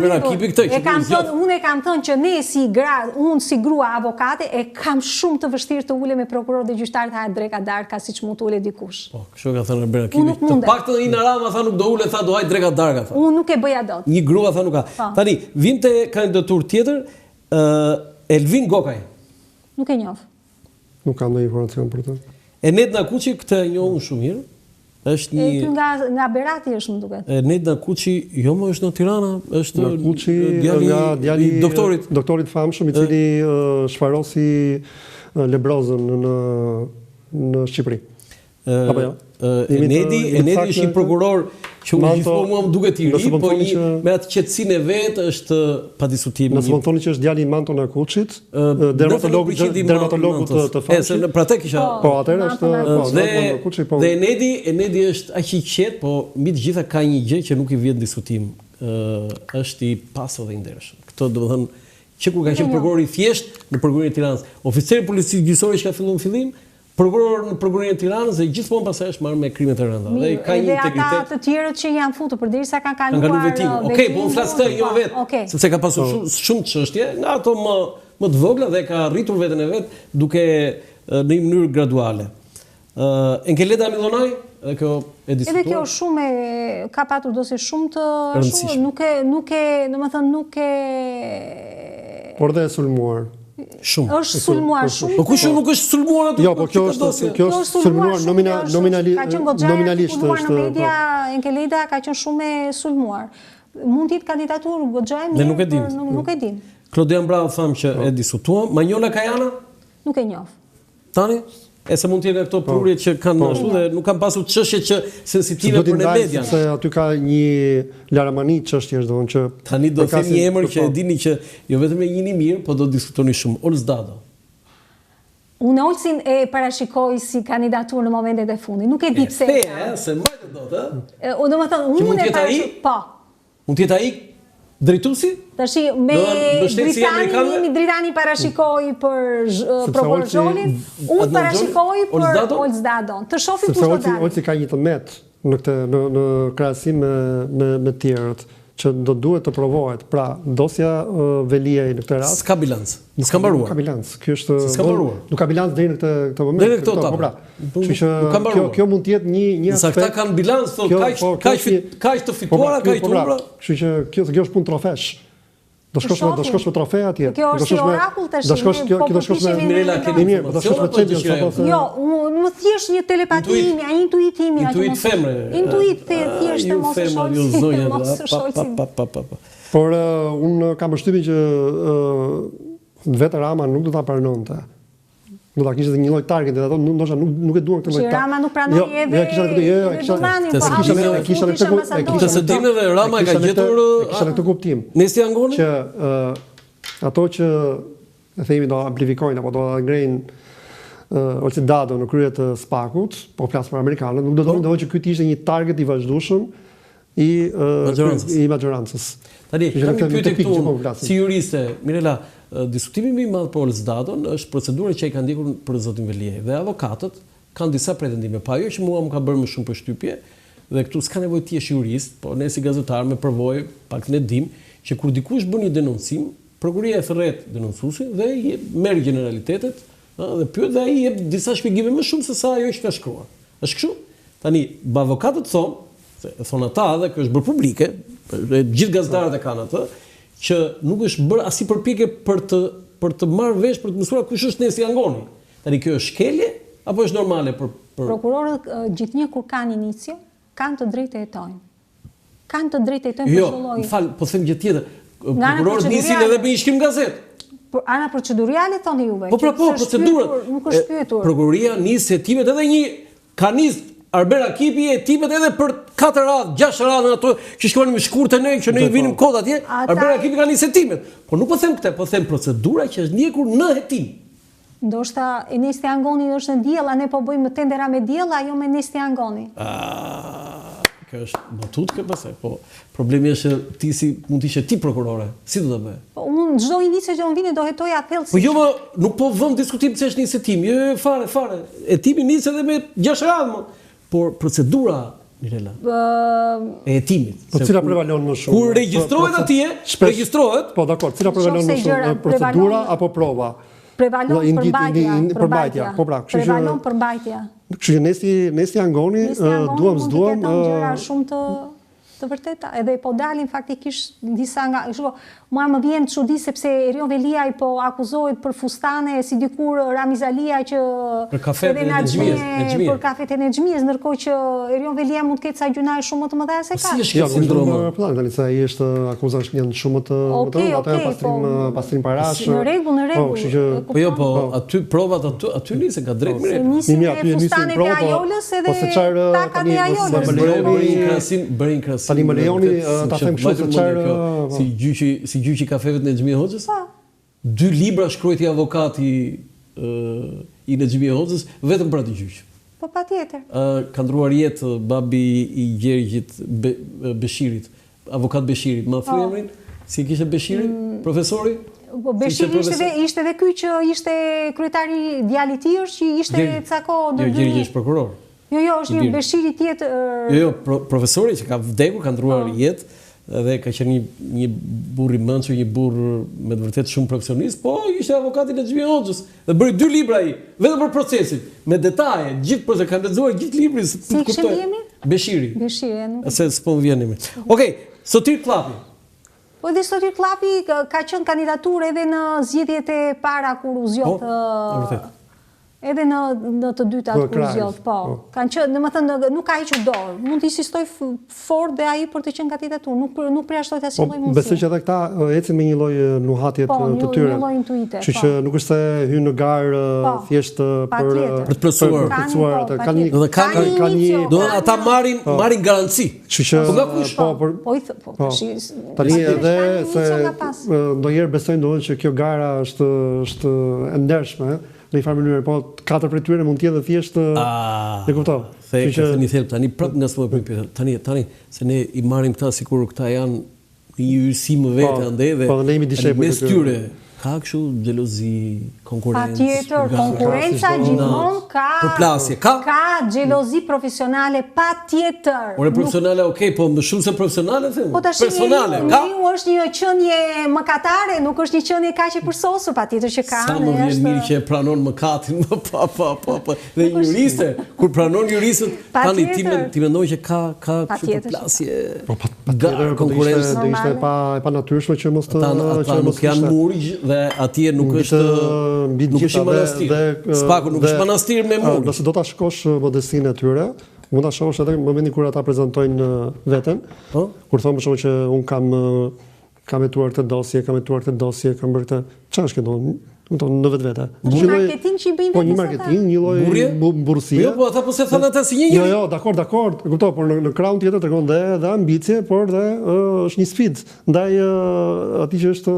vjedhur. Unë e kam thënë që ne si gra, unë si grua avokate e kam shumë të vështirë të ule me prokuror dhe gjyqtar të hajt dreka darka siç mund të ule dikush. Po, kështu ka thënë Albera Kipi. Të paktën Ina Rama tha nuk do ulet, tha do hajt dreka darka, tha. Unë nuk e bëja dot. Një grua tha nuk ka. Tani, vim te kandidaturë tjetër, Elvin Gokaj. Nuk e njoh. Nuk kam ndonjë informacion për të. Enet Nakuçi këtë e njohun shumë mirë. Është një nga Berati është më duket. Enet Nakuçi jo më është në Tirana, është Nakuçi djali i doktorit famshëm i cili shfarosi lebrozën në Shqipëri. Apo jo? Enedi është një prokuror që u gjithmonë mua më duket i ri, po me atë qetësinë e vet është pa diskutim. Nëse mund thoni që është djali i Manto Nakuçit, dermatologu të famshëm. Pra te kisha. Po, atëherë është dhe Enedi është aq i qetë, po mbi të gjitha ka një gjë që nuk i vjen diskutim. Është i pasur dhe i ndershëm. Këtë do të thënë që kur ka qenë prokuror i thjesht në prokurorinë e Tiranës, oficer policisë gjyqësor që ka filluar në fillim, prokuror në prokurorinë e Tiranës dhe gjithmonë pastaj është marrë me krime të rënda. Dhe ka një integritet. Dhe ata të tjerët që janë futur përderisa kanë kaluar vetimin. Okej, po unë flas këtë jo vetë, sepse ka pasur shumë çështje, nga ato më të vogla dhe ka rritur veten e vet duke në një mënyrë graduale. Enkeleda Milonaj, kjo e diskutuar. Edhe kjo shumë ka patur dosje shumë të nuk e por dhe e sulmuar. Shumë. Është sulmuar shumë. Po kush nuk është sulmuar aty? Jo, po kjo është sulmuar nominalisht është. Në media Enkeleda ka qenë shumë e sulmuar. Mund të jetë kandidaturë goxha e mirë, por nuk e dim. Klodian Bravo thamë që e diskutuam. Manjola Kajana? Nuk e njoh. Tani? E se mund të jenë këto prurje që kanë ashtu dhe nuk kanë pasur çështje që sensitive për ne media. Se aty ka një laramani çështjesh domthonjë që tani do të them një emër që e dini që jo vetëm e njihni mirë, po do të diskutoni shumë. Olz Dado. Unë Olsin e parashikoj si kandidaturë në momentet e fundit. Nuk e di pse. Se mbajtë dot, ë? Domethënë unë e parashikoj. Po. Mund të jetë ai drejtuesi? Tash me Dritani parashikoi për prokurorolin, unë parashikoi për Olz Dadon. Të shohim kush do dalë. Olsi ka një tëmet në krahasim me tjerët që do duhet të provohet. Pra, dosja Veliaj në këtë rast s'ka bilanc. S'ka mbaruar. Ka bilanc. Ky është nuk ka bilanc deri në këtë moment. Deri në këtë etapë. Kështu që kjo mund të jetë një aspekt. Sa këta kanë bilanc, kaq të fituara, kaq të humbura. Kështu që kjo është punë trofesh. Do shkosh me trofea atje. Kjo është orakull tash. Do shkosh me Mirela keni mirë, do shkosh me Champions apo. Jo, më thjesht një telepati ime, një intuit ime, intuit femre. Intuit thjesht mos e shoh. Por unë kam përshtypjen që vetë Rama nuk do ta pranonte. Do ta kishte një lloj targeti, ato ndoshta nuk e duan këtë lloj targeti. Rama nuk pranoi edhe. Të së dimë edhe Rama e ka gjetur kisha këtë kuptim. Nesti Angoni që ato që e themi do amplifikojnë apo do ngrejnë ose Dado në krye të Spakut, po flas për amerikanët, nuk do të thonë që ky ishte një target i vazhdueshëm i majorancës. Tani, kam një pyetje këtu si juriste, Mirela, diskutimi më i madh për Olz Dadon është procedura që ai ka ndjekur për zotin Veliaj dhe avokatët kanë disa pretendime, pa ajo që mua më ka bërë më shumë përshtypje dhe këtu s'ka nevojë ti jesh jurist, po ne si gazetar me përvojë pak ne dim që kur dikush bën një denoncim, prokuroria e thret denoncuesin dhe i merr generalitetet, dhe pyet dhe ai jep disa shpjegime më shumë se sa ajo që ka shkruar. Është kështu? Tani, avokatët thonë ata dhe kjo është bërë publike, gjithë gazetarët e kanë atë, që nuk është bërë asnjë përpjekje për të marrë vesh për të mësuar kush është Nesti Angoni. Tani kjo është shkelje apo është normale për prokurorët gjithnjë kur kanë inicio, kanë të drejtë të jetojnë. Kanë të drejtë të jetojnë për çdo lloj. Jo, fal, po them gjë tjetër. Prokurorët nisin edhe me një shkrim gazetë. Ana procedurale thoni juve. Po procedurat. Nuk është pyetur. Prokuroria nis hetimet edhe një ka nis Albera Kipi e tipet edhe për 4 radhë, 6 radhë ato që shkruanin me shkurtë ne që ne i vinim kod atje. Albera Kipi ka nisë hetimet. Po nuk po them këtë, po them procedura që është ndjekur në hetim. Ndoshta Nesti Angoni është në diell, ne po bëjmë tendera me diell, ajo me Nesti Angoni. Kjo është batut kjo pastaj. Po problemi është ti si mund të ishe ti prokurore. Si do ta bëj? Po unë unë çdo indicë që unë vini do hetoja thellësisht. Po jo, nuk po vëm diskutim pse është një hetim. Jo, fare. Hetimi nis edhe me 6 radhë, por procedura Mirela. E hetimit. Po cila prevalon më shumë? Kur regjistrohet atje, regjistrohet. Po dakor, cila prevalon më shumë? Procedura apo prova? Prevalon përmbajtja. Po pra, prevalon përmbajtja. Kështu që nesi angoni, duam s'duam, gjëra shumë të vërteta, edhe po dalin faktikisht disa nga, mua më vjen çudi sepse Erion Veliaj po akuzohet për fustane si dikur Ramiz Alia që për kafet e Nexhmijes, për kafet e Nexhmijes, ndërkohë që Erion Veliaj mund të ketë sa gjunaj shumë më të mëdha se ka. Si është kjo sindrom? Tani se ai është akuzuar janë shumë të mëdha, pastrim parash. Në rregull. Po jo, po aty provat aty nisën ka drejt mirë. Nisin me fustanet e Ajolës edhe takat e Ajolës. Bërin krahasim. Tani më lejoni ta them kështu se çfarë si gjyqi kafeve të Nexhmi Hoxhës? 2 libra shkruajti avokati i Nexhmi Hoxhës vetëm për atë gjyq. Po patjetër. Ka ndruar jetë babi i Gjergjit Beshirit, avokat Beshirit, ma thuaj emrin? Si kishte Beshiri, profesori? Po Beshiri ishte edhe ky që ishte kryetari djali i tij që ishte ca kohë ndër dy. Gjergji është prokuror. Jo, është një Beshiri tjetër. Jo, profesori që ka vdekur, ka ndruar jetë, dhe ka qenë një burr i mençur, një burr me të vërtetë shumë profesionist, po ishte avokati i Nexhmi Hoxhës. Dhe bëri 2 libra ai, vetëm për procesin, me detaje, gjithë për se kanë lexuar gjithë librin. Si kishte emrin? Beshiri. Beshiri, nuk. Se s'po vjen emri. Okej, Sotir Klapi. Po dhe Sotir Klapi ka qenë kandidaturë edhe në zgjedhjet e para kur u zgjodh. Vërtet. Edhe në të dytat kur zgjodh, po. Kanë qenë, domethënë nuk ka hequr dorë. Mund të insistoj fort dhe ai për të qenë kandidaturë, nuk përjashtoi asnjë lloj mundësie. Besoj që edhe këta ecin me një lloj nuhatje të tyre. Po, një lloj intuite. Kështu që nuk është se hyn në garë thjesht për të plotësuar. Kanë një, do ata marrin garanci. Kështu që po nga kush? Po, tani edhe se ndonjëherë besojnë domosdoshmë që kjo gara është e ndershme. Në një farë mënyrë, po 4 prej tyre mund të jetë thjesht e kuptoj. Theni thelb tani prap nga s'po e pyet. Tani se ne i marrim këta sikur këta janë një yrësi më vete andaj dhe po ne jemi dishepë mes tyre ka kështu xhelozi, konkurrencë. Patjetër, konkurrenca gjithmonë ka. Përplasje, ka xhelozi profesionale patjetër. Ore profesionale, okay, po më shumë se profesionale them. Po tash personale, ka. Njeriu është një qenie mëkatare, nuk është një qenie kaq e përsosur, patjetër që ka. Sa më vjen mirë që e pranon mëkatin, po. Dhe juriste, kur pranon juristët, tani ti mendon që ka përplasje. Po patjetër, konkurrencë do ishte pa natyrshme që mos nuk janë murg dhe atje nuk është manastir. Spaku nuk është manastir me mur. Nëse do ta shikosh modestinë e tyre, mund ta shohësh edhe në momentin kur ata prezantojnë veten. Kur thonë për shkak që un kam hetuar këtë dosje, kam bërë këtë. Çfarë është kjo? Në vetvete. Një marketing që i bëjnë vetë. Po një marketing, një lloj burrësie. Jo, po ata po se thonë ata si një njeri. Jo, dakor, e kuptoj, por në krahun tjetër tregon dhe ambicie, por dhe është një sfidë ndaj atij që është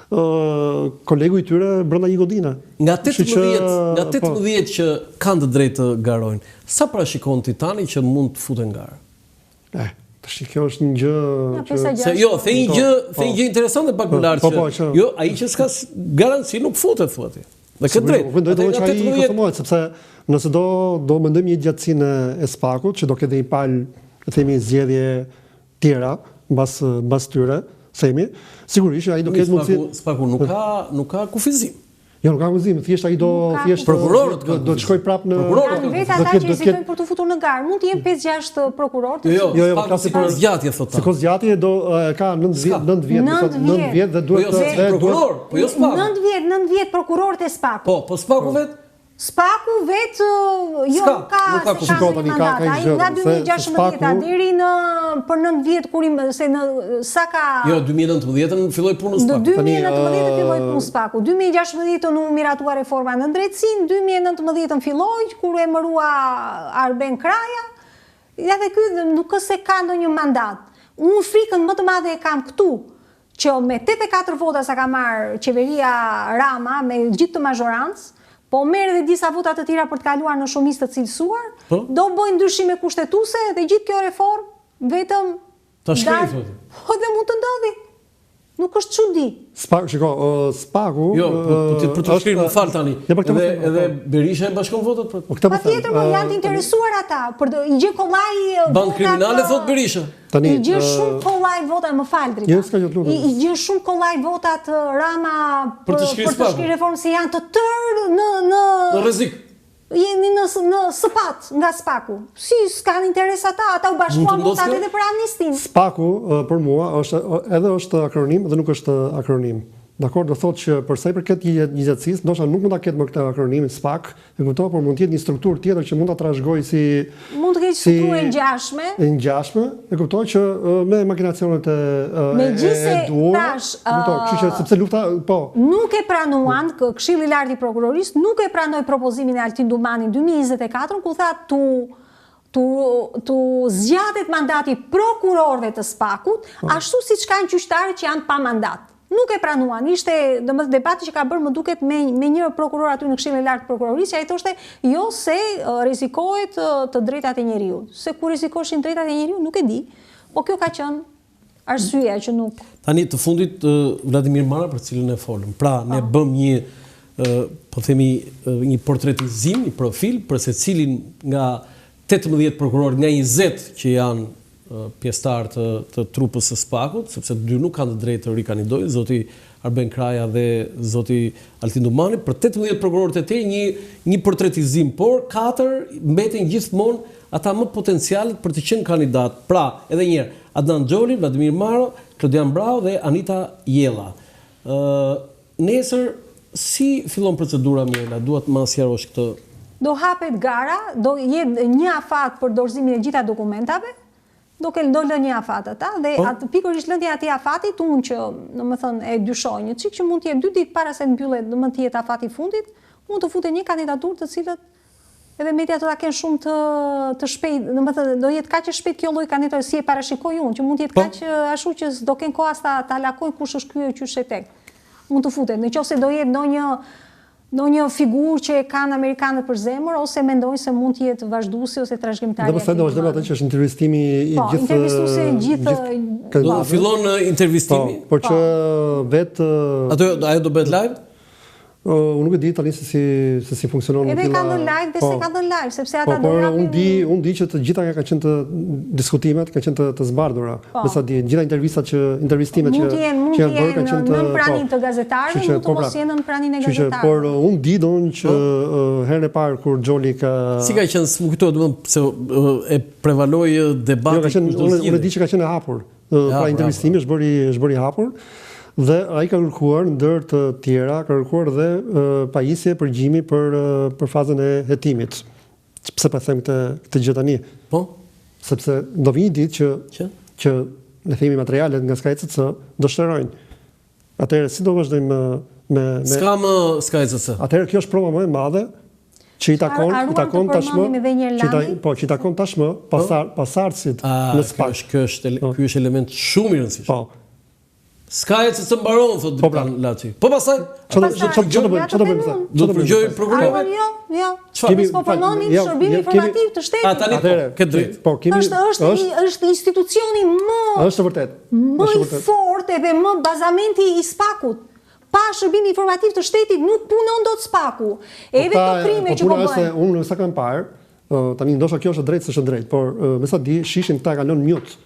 kolegu i tyre brenda një godine. Nga 18 që kanë të drejtë të garojnë, sa parashikon Titani që mund të futen garë? Kjo është një gjë the një gjë interesante pak më lart që jo, ai që s'ka garanci nuk futet thuati. Dhe këtë drejt. Mendoj që ai konsumohet sepse nëse do mendojmë një gjatësinë e Spakut që do ketë një palë, themi zgjedhje tjera mbas tyre, themi, sigurisht ai do ketë mundësi. Spaku nuk ka kufizim. Jo, nuk ka kufizim, thjesht ai do prokurorët do të shkojë prapë në vetë ata që hezitojnë për të futur në garë. Mund të jenë 5-6 prokurorë. Jo, klasi për zgjatje thotë. Sikur zgjatje do ka 9 vjet dhe duhet të prokuror, po jo Spaku. 9 vjet prokurorët e Spaku. Po Spaku vetë Spaku vetë jo ka shikoni ka nga 2016 deri në për 9 vjet kur se në sa ka Jo 2019 filloi punën Spaku. 2019 filloi punën Spaku. 2016 u miratua reforma në drejtësinë, 2019 filloi kur u emërua Arben Kraja. Ja dhe ky nuk ka se ka ndonjë mandat. Unë frikën më të madhe e kam këtu që me 84 vota sa ka marr qeveria Rama me gjithë të mazhorancë. Po merr edhe disa vota të tjera për të kaluar në shumicë të cilësuar, do bëjnë ndryshime kushtetuese dhe gjithë kjo reformë vetëm ta shkrijë thotë. Po dhe mund të ndodhi. Nuk është çudi. Spaku... Jo, për të shkrirë më falë tani. Edhe Berisha e bashkon votat për të. Patjetër, më janë të interesuar ata. I gjë kollaj votat... Band kriminale, thot Berisha. I gjë shumë kollaj votat, më falë drita. I gjë shumë kollaj votat Rama për të shkrirë reformë si janë të tërë në rrezik. Jeni në sëpat nga Spaku. Si s'kan interes ata u bashkuan votat edhe për amnistin. Spaku, për mua, edhe është akronim dhe nuk është akronim. Dakor, do thotë që përsa i përket njëjtësisë, ndoshta nuk mund ta ketë më këtë akronim SPAK, e kuptoj, por mund të jetë një strukturë tjetër që mund ta trashëgojë si mund të ketë strukturë ngjashme. Ngjashme, e kuptoj që me makinacionet e duhura, kështu që sepse lufta, po. Nuk e pranuan Këshilli i Lartë i Prokurorisë, nuk e pranoi propozimin e Altin Dumani 2024 ku tha tu zgjatet mandati prokurorëve të SPAK-ut, ashtu siç kanë gjyqtarët që janë pa mandat. Nuk e pranuan. Ishte debati që ka bërë më duket me një prokuror aty në Këshillin e Lartë të Prokurorisë, ai thoshte jo se rrezikohet të drejtat e njeriut. Se ku rrezikoshin drejtat e njeriut nuk e di, po kjo ka qenë arsyeja që nuk. Tani të fundit Vladimir Mara për cilën e folëm. Pra ne bëm një po themi një portretizim, një profil për secilin nga 18 prokuror nga 20 që janë pjesëtar të trupës së SPAK-ut, sepse dy nuk kanë të drejtë të rikandidojnë, zoti Arben Kraja dhe zoti Altin Dumani, për 18 prokurorët e tjerë një portretizim, por 4 mbeten gjithmonë ata më potencialet për të qenë kandidat. Pra, edhe një herë, Adnan Xholi, Vladimir Maro, Klodian Brau dhe Anita Jella. Nesër si fillon procedura, Mirela? Duat më sqarosh këtë. Do hapet gara, do jetë një afat për dorëzimin e gjitha dokumentave. Do lë një afat ata dhe pikërisht lëndja e atij afatit unë që domethënë e dyshoj një çik që mund të jetë 2 ditë para se mbyllet, domethënë të jetë afati i fundit, mund të futet një kandidaturë të cilët edhe mediat do ta kenë shumë të shpejt, domethënë do jetë kaq e shpejt kjo lloj kandidature si e parashikoj unë, që mund të jetë kaq ashtu që do kenë kohë ta lakojnë kush është ky qysh e tek. Mund të futet, nëse do jetë ndonjë figurë që e kanë amerikanët për zemër, ose mendojnë se mund të jetë vazhduesi ose trashëgimtari. Dhe pastaj do vazhdojmë atë që është intervistimi i gjithë. Po, intervistuesi i gjithë. Do fillon intervistimi. Por që vetë ajo do bëhet live? Unë nuk e di tani se si funksionon edhe ka dhënë live dhe se ka dhënë live, sepse ata do japin. Unë di që të gjitha kanë qenë të diskutimet, kanë qenë të zbardhura. Me sa di, gjitha intervistimet që janë bërë kanë qenë në praninë të gazetarëve, mund të mos jenë në praninë e gazetarëve. Por unë di që herën e parë kur Xholi ka si ka qenë, më kujtohet domethënë se e prevaloi debati unë di që ka qenë e hapur. Pra intervistimi është bëri i hapur. Dhe ai ka kërkuar ndër të tjera, ka kërkuar dhe pajisje përgjimi për fazën e hetimit. Pse po them këtë gjë tani? Po, sepse do vi një ditë që ne themi materialet nga SKCC do shterojnë. Atëherë si do vazhdojmë me Ska ECC. Atëherë kjo është prova më e madhe që i takon tashmë pasardhësit në SPAK. Ky është element shumë i rëndësishëm. Po. Ska e që të mbaron, thot Dritan Laçi. Po pasaj? Që do bëjmë? Do të përgjoj prokurorëve? Jo. Po përnonin shërbimi informativ të shtetit. Tani këtë drejt. Është institucioni më i fortë edhe më bazamenti i SPAK-ut. Pa shërbim informativ të shtetit nuk punon dot SPAK-u. Edhe këto krime që po bëjnë. Unë sa kam parë, tani ndoshta kjo është drejt s'është drejt, por me sa di shishin këta kanë lënë mute.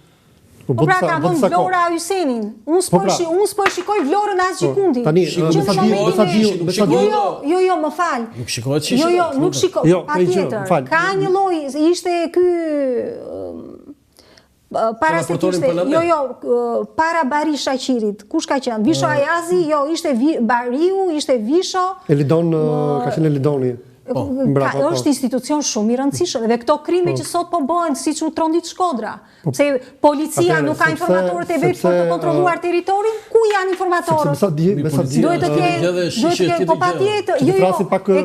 Po pra ka vënë Vlora Hysenin. Unë s'po shikoj Vlorën as gjikundi. Tani, Jo, më fal. Nuk shikohet shishin. Jo, nuk shikoj. Patjetër. Ka një lloj, ishte ky para se kishte, para Bari Shaqirit. Kush ka qenë? Visho Ayazi, ishte Bariu, ishte Visho. Elidon, ka qenë Elidoni. Është institucion shumë i rëndësishëm dhe këto krime që sot po bëhen siç u trondit Shkodra. Pse policia nuk ka informatorët e vet për të kontrolluar territorin, ku janë informatorët? Duhet të ketë po patjetër, e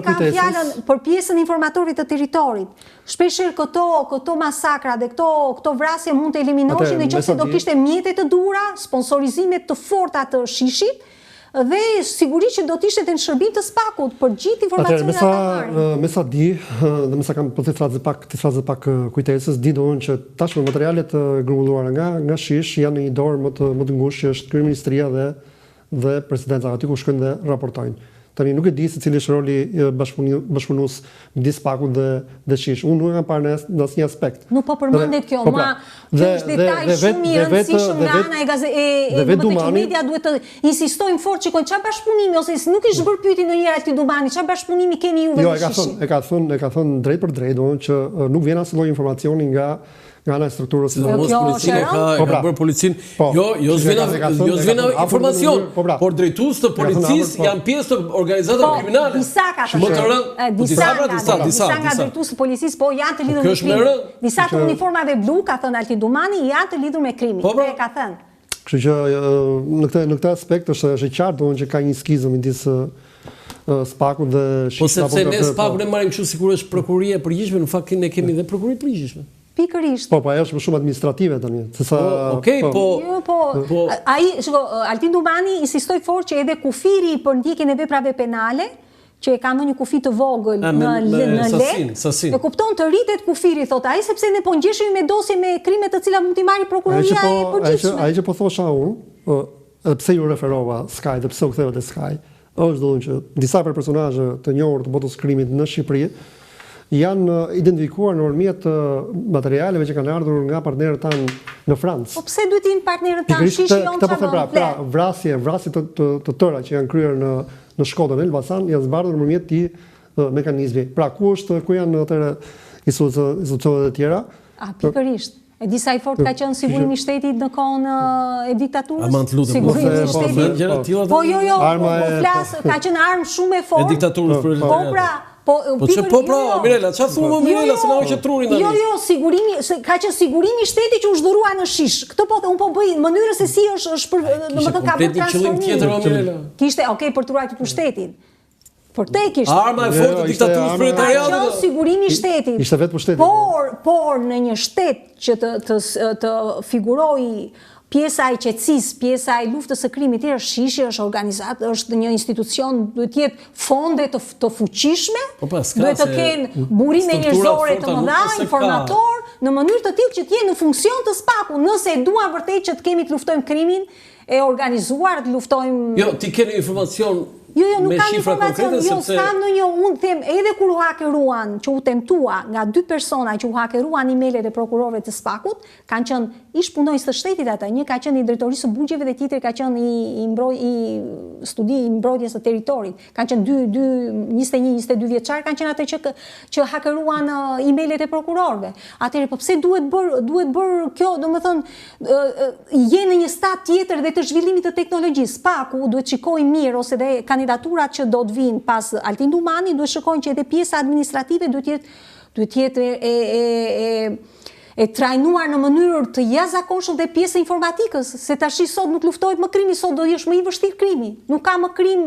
kam fjalën për pjesën informatorit të territorit. Shpeshherë këto masakra dhe këto vrasje mund të eliminoheshin nëse do kishte mjete të duhura, sponsorizime të forta të shishit. dhe sigurisht që do të ishte në shërbim të SPAK-ut për gjithë informacionin ata marrin. Me sa di, dhe me sa kam për të frazë pak kujtesës, di doon që tashmë materialet grumbulluara nga Shish janë në një dorë më të ngushtë që është Kryeministria dhe presidenca, aty ku shkojnë dhe raportojnë. Tani nuk e di se cili është roli bashkëpunues midis SPAK-ut dhe Shish. Unë nuk e kam parë në asnjë aspekt. Nuk po përmendet kjo, kjo është detaj shumë i rëndësishëm nga ana e media duhet të insistojmë fort që çfarë bashkëpunimi ose nuk ishte bërë pyetje ndonjëherë Altin Dumani, çfarë bashkëpunimi keni juve me Shishin? E ka thënë drejt për drejt, që nuk vjen asnjë lloj informacioni nga ana e strukturës së policinë ka bërë policinë. Jo zvena informacion, por drejtues të policisë janë pjesë të organizatave kriminale. Disa ka thënë. Disa nga drejtues të policisë po janë të lidhur me krimin. Disa të uniformave blu, ka thënë Altin Dumani, janë të lidhur me krimin. E ka thënë. Kështu që në këtë aspekt është qartë doon që ka një skizëm midis SPAK-ut dhe Shish. Po sepse ne SPAK-un e marrim kështu sikur është prokuria e përgjithshme, në fakt ne kemi dhe prokuria e përgjithshme. Pikërisht. Po, ajo është më shumë administrative tani. Okej, Altin Dumani insistoi fort që edhe kufiri për ndjekjen e veprave penale, që e ka një kufi të vogël në lek, e kupton të rritet kufiri, thot ai, sepse ne po ngjeshemi me dosje me krime të cilat mund t'i marrë prokuroria e përgjithshme. Ai që po thosha unë, edhe pse ju referova Sky, dhe pse u ktheva te Sky, është doon që disa personazhe të njohur të botës krimit në Shqipëri janë identifikuar nëpërmjet materialeve që kanë ardhur nga partnerët tanë në Francë. Po pse duhet të jenë partnerët tanë? Shishi jon pra vrasje të tëra që janë kryer në Shkodër, në Elbasan, janë zbardhur nëpërmjet këtij mekanizmi. Pra ku janë atëre institucionet e tjera? Pikërisht. E di sa i fort ka qenë sigurimi i shtetit në kohën e diktaturës? Ama të lutem, po jo, flas, ka qenë armë shumë e fortë. E diktaturës proletariat. Po Mirela, çfarë thua Mirela, se na hoqë trurin tani? Jo, sigurimi, ka qenë sigurimi i shtetit që u zhdurua në Shish. Këtë un po bëj në mënyrën se si është domethënë ka bërë transformim. Kishte, për të ruajtur pushtetin. Por tek ishte arma e fortë e diktaturës proletariate. Jo, sigurimi i shtetit. Ishte vetë pushteti. Por në një shtet që të figurojë pjesa e qetësisë, pjesa e luftës së krimit, Shishi është organizatë, është një institucion, duhet të jetë fonde të fuqishme, duhet të kenë burime njerëzore të mëdha, informator, në mënyrë të tillë që të jenë në funksion të SPAK-ut, nëse e duam vërtet që të kemi të luftojmë krimin e organizuar, të luftojmë. Jo, ti ke informacion. Jo, nuk kam informacion, s'kam unë them, edhe kur u hakeruan, që u tentua nga 2 persona që u hakeruan emailët e prokurorëve të SPAK-ut, kanë qenë ish punonjës të shtetit ata, një ka qenë i drejtorisë së bugjeve dhe tjetri ka qenë i studi i mbrojtjes së territorit. Kanë qenë 21-22 vjeçar, kanë qenë ata që hakeruan emailët e prokurorëve. Atëherë, po pse duhet bër kjo, domethënë je në një stad tjetër dhe të zhvillimit të teknologjisë. SPAK-u duhet shikojë mirë ose dhe kandidaturat që do të vinë pas Altin Dumani, duhet shikojnë që edhe pjesa administrative duhet jetë e trajnuar në mënyrë të jashtëzakonshme dhe pjesë informatikës, se tash sot nuk luftohet më krimi, sot do jesh më i vështirë krimi. Nuk ka më krim,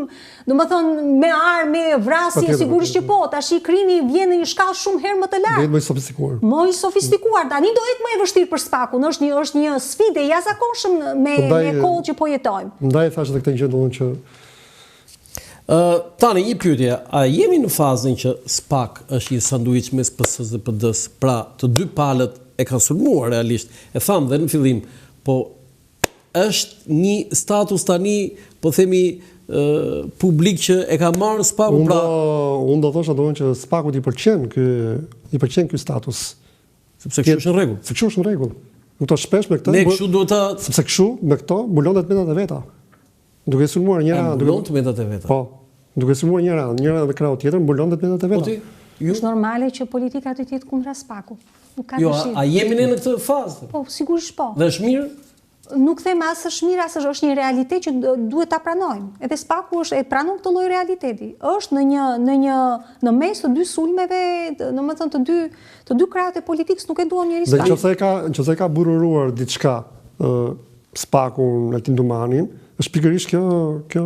domethënë me armë, me vrasje, sigurisht që po, tash krimi vjen në një shkallë shumë herë më të lartë. Më i sofistikuar. Më i sofistikuar, tani do jetë më e vështirë për SPAK-un, është një sfidë e jashtëzakonshme me kohën që po jetojmë. Ndaj thash edhe këtë gjë doon që tani një pyetje, a jemi në fazën që SPAK është një sanduiç mes PS-s dhe PD-s, pra të dy palët e kanë sulmuar realisht. E tham dhe në fillim, po është një status tani, po themi publik që e ka marrë SPAK-u pra. Unë do thosha doon që SPAK-ut i pëlqen ky status. Sepse kështu është në rregull. Se kështu është në rregull. Do të shpesh me këtë. Ne kështu duhet ta sepse kështu me këto mbulondet mendat e veta. Duke sulmuar njëra, mbulon mendat e veta. Po. Duke sulmuar njëra dhe krau tjetër mbulondet mendat e veta. Është normale që politika të jetë kundra SPAK-ut. Nuk ka dëshirë. Jo, a jemi ne në këtë fazë? Po, sigurisht po. Dhe është mirë? Nuk them as është mirë, as është një realitet që duhet ta pranojmë. Edhe SPAK-u është e pranon këtë lloj realiteti. Është në mes të dy sulmeve, domethënë të dy krahët e politikës, nuk e duan njëri SPAK. Dhe nëse ka bururuar diçka SPAK-un Altin Dumanin, është pikërisht kjo.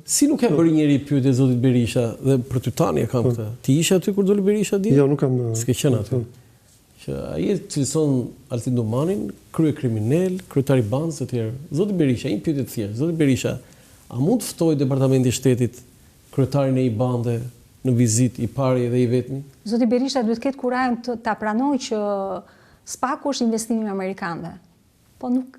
Si nuk e bëri njëri pyetje zotit Berisha dhe për ty tani e kam këtë. Ti ishe aty kur doli Berisha di? Jo, nuk kam. S'ke qenë aty. Që ai cilëson Altin Dumanin krye kriminal, kryetari bankës e tjerë. Zoti Berisha, një pyetje të thjeshtë. Zoti Berisha, a mund të ftoj Departamenti i Shtetit kryetarin e IBAN-dhe në vizitë i pari dhe i vetmi? Zoti Berisha duhet ketë kurajën ta pranojë që SPAK-u është investimi amerikanëve. Po nuk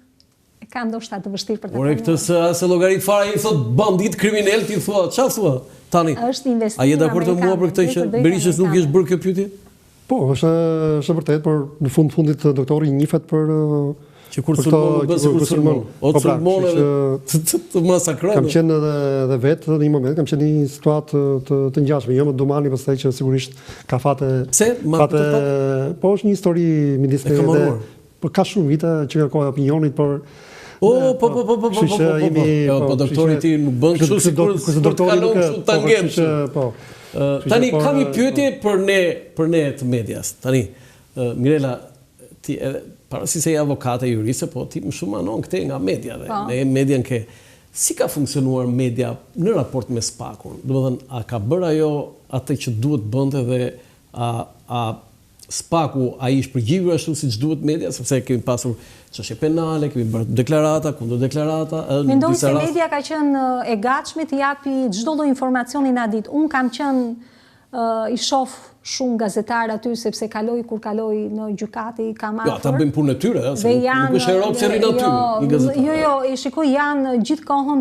e ka ndoshta të vështirë për ta pranuar. Por këtë se llogarit fare i thot bandit kriminal ti thua, çfarë thua? Tani. Është investim. A je dakord të mua për këtë që Berishës nuk është bërë kjo pyetje? Po, është vërtet, por në fundit doktori njihet për që kur sulmon bën sikur sulmon. O sulmon të masakron. Kam qenë edhe vetë në një moment, kam qenë në një situatë të ngjashme, jo më domani pastaj që sigurisht ka fate. Pse? Po është një histori midis ne edhe po ka shumë vite që kërkoj opinionit, por po doktori ti nuk bën kështu sikur të kalon kështu tangencë. Po. Tani kam një pyetje për ne të medias. Tani Mirela, ti parasi se je avokate juriste, po ti më shumë anon këte nga media dhe ne median ke. Si ka funksionuar media në raport me SPAK-un? Domethënë, a ka bërë ajo atë që duhet bënte dhe a SPAK-u ai është përgjigjur ashtu siç duhet media, sepse kemi pasur çështje penale, kemi bërë deklarata, kundër deklarata, mendoj se media ka qenë e gatshme të japi çdo lloj informacioni na ditë. Un kam qenë i shoh shumë gazetarë aty sepse kur kaloj në gjykate i kam afër. Jo, ata bëjnë punën e tyre, nuk është Europë se rinë aty, një gazetar. Jo, i shikoj janë gjithkohon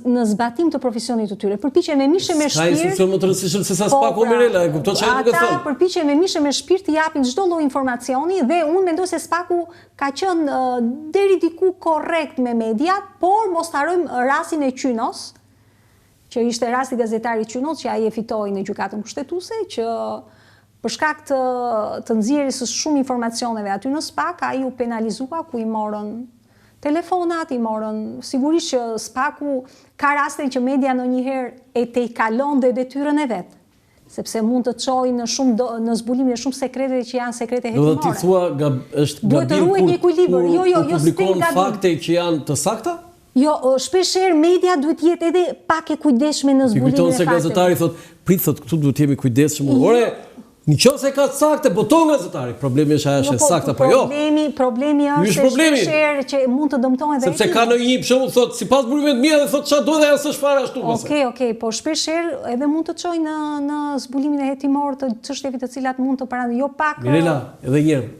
në zbatim të profesionit të tyre. Përpiqen me mishe me shpirt. Ka institucion më të rëndësishëm se sa SPAK-u Mirela, e kupton çfarë do të thonë. Ata përpiqen me mishe me shpirt të japin çdo lloj informacioni dhe unë mendoj se SPAK-u ka qenë deri diku korrekt me mediat, por mos harrojmë rastin e Qynos, që ishte rasti gazetari Qynos, që ai e fitoi në gjykatën kushtetuese, që për shkak të nxjerrjes së shumë informacioneve aty në SPAK, ai u penalizua ku i morën telefonat, i morën. Sigurisht që SPAK-u ka raste që media ndonjëherë e tejkalon dhe detyrën e vet, sepse mund të çojë në zbulimin e shumë sekreteve që janë sekrete hetimore. Do të thua është gabim kur publikon fakte që janë të sakta? Jo, shpeshherë media duhet jetë edhe pak e kujdesshme në zbulimin e fakteve. Kujton se gazetari thot këtu duhet jemi kujdesshëm. Ore, nëse ka saktë, boton gazetari. Problemi është ajo është saktë apo jo? Problemi është shpeshherë që mund të dëmtojnë edhe. Sepse ka ndonjë për shembull thot sipas burimeve të mia dhe thot çfarë duhet dhe s'është fare ashtu. Okej, po shpeshherë edhe mund të çojnë në zbulimin e hetimor të çështjeve të cilat mund të parandojnë jo pak. Mirela, edhe një herë,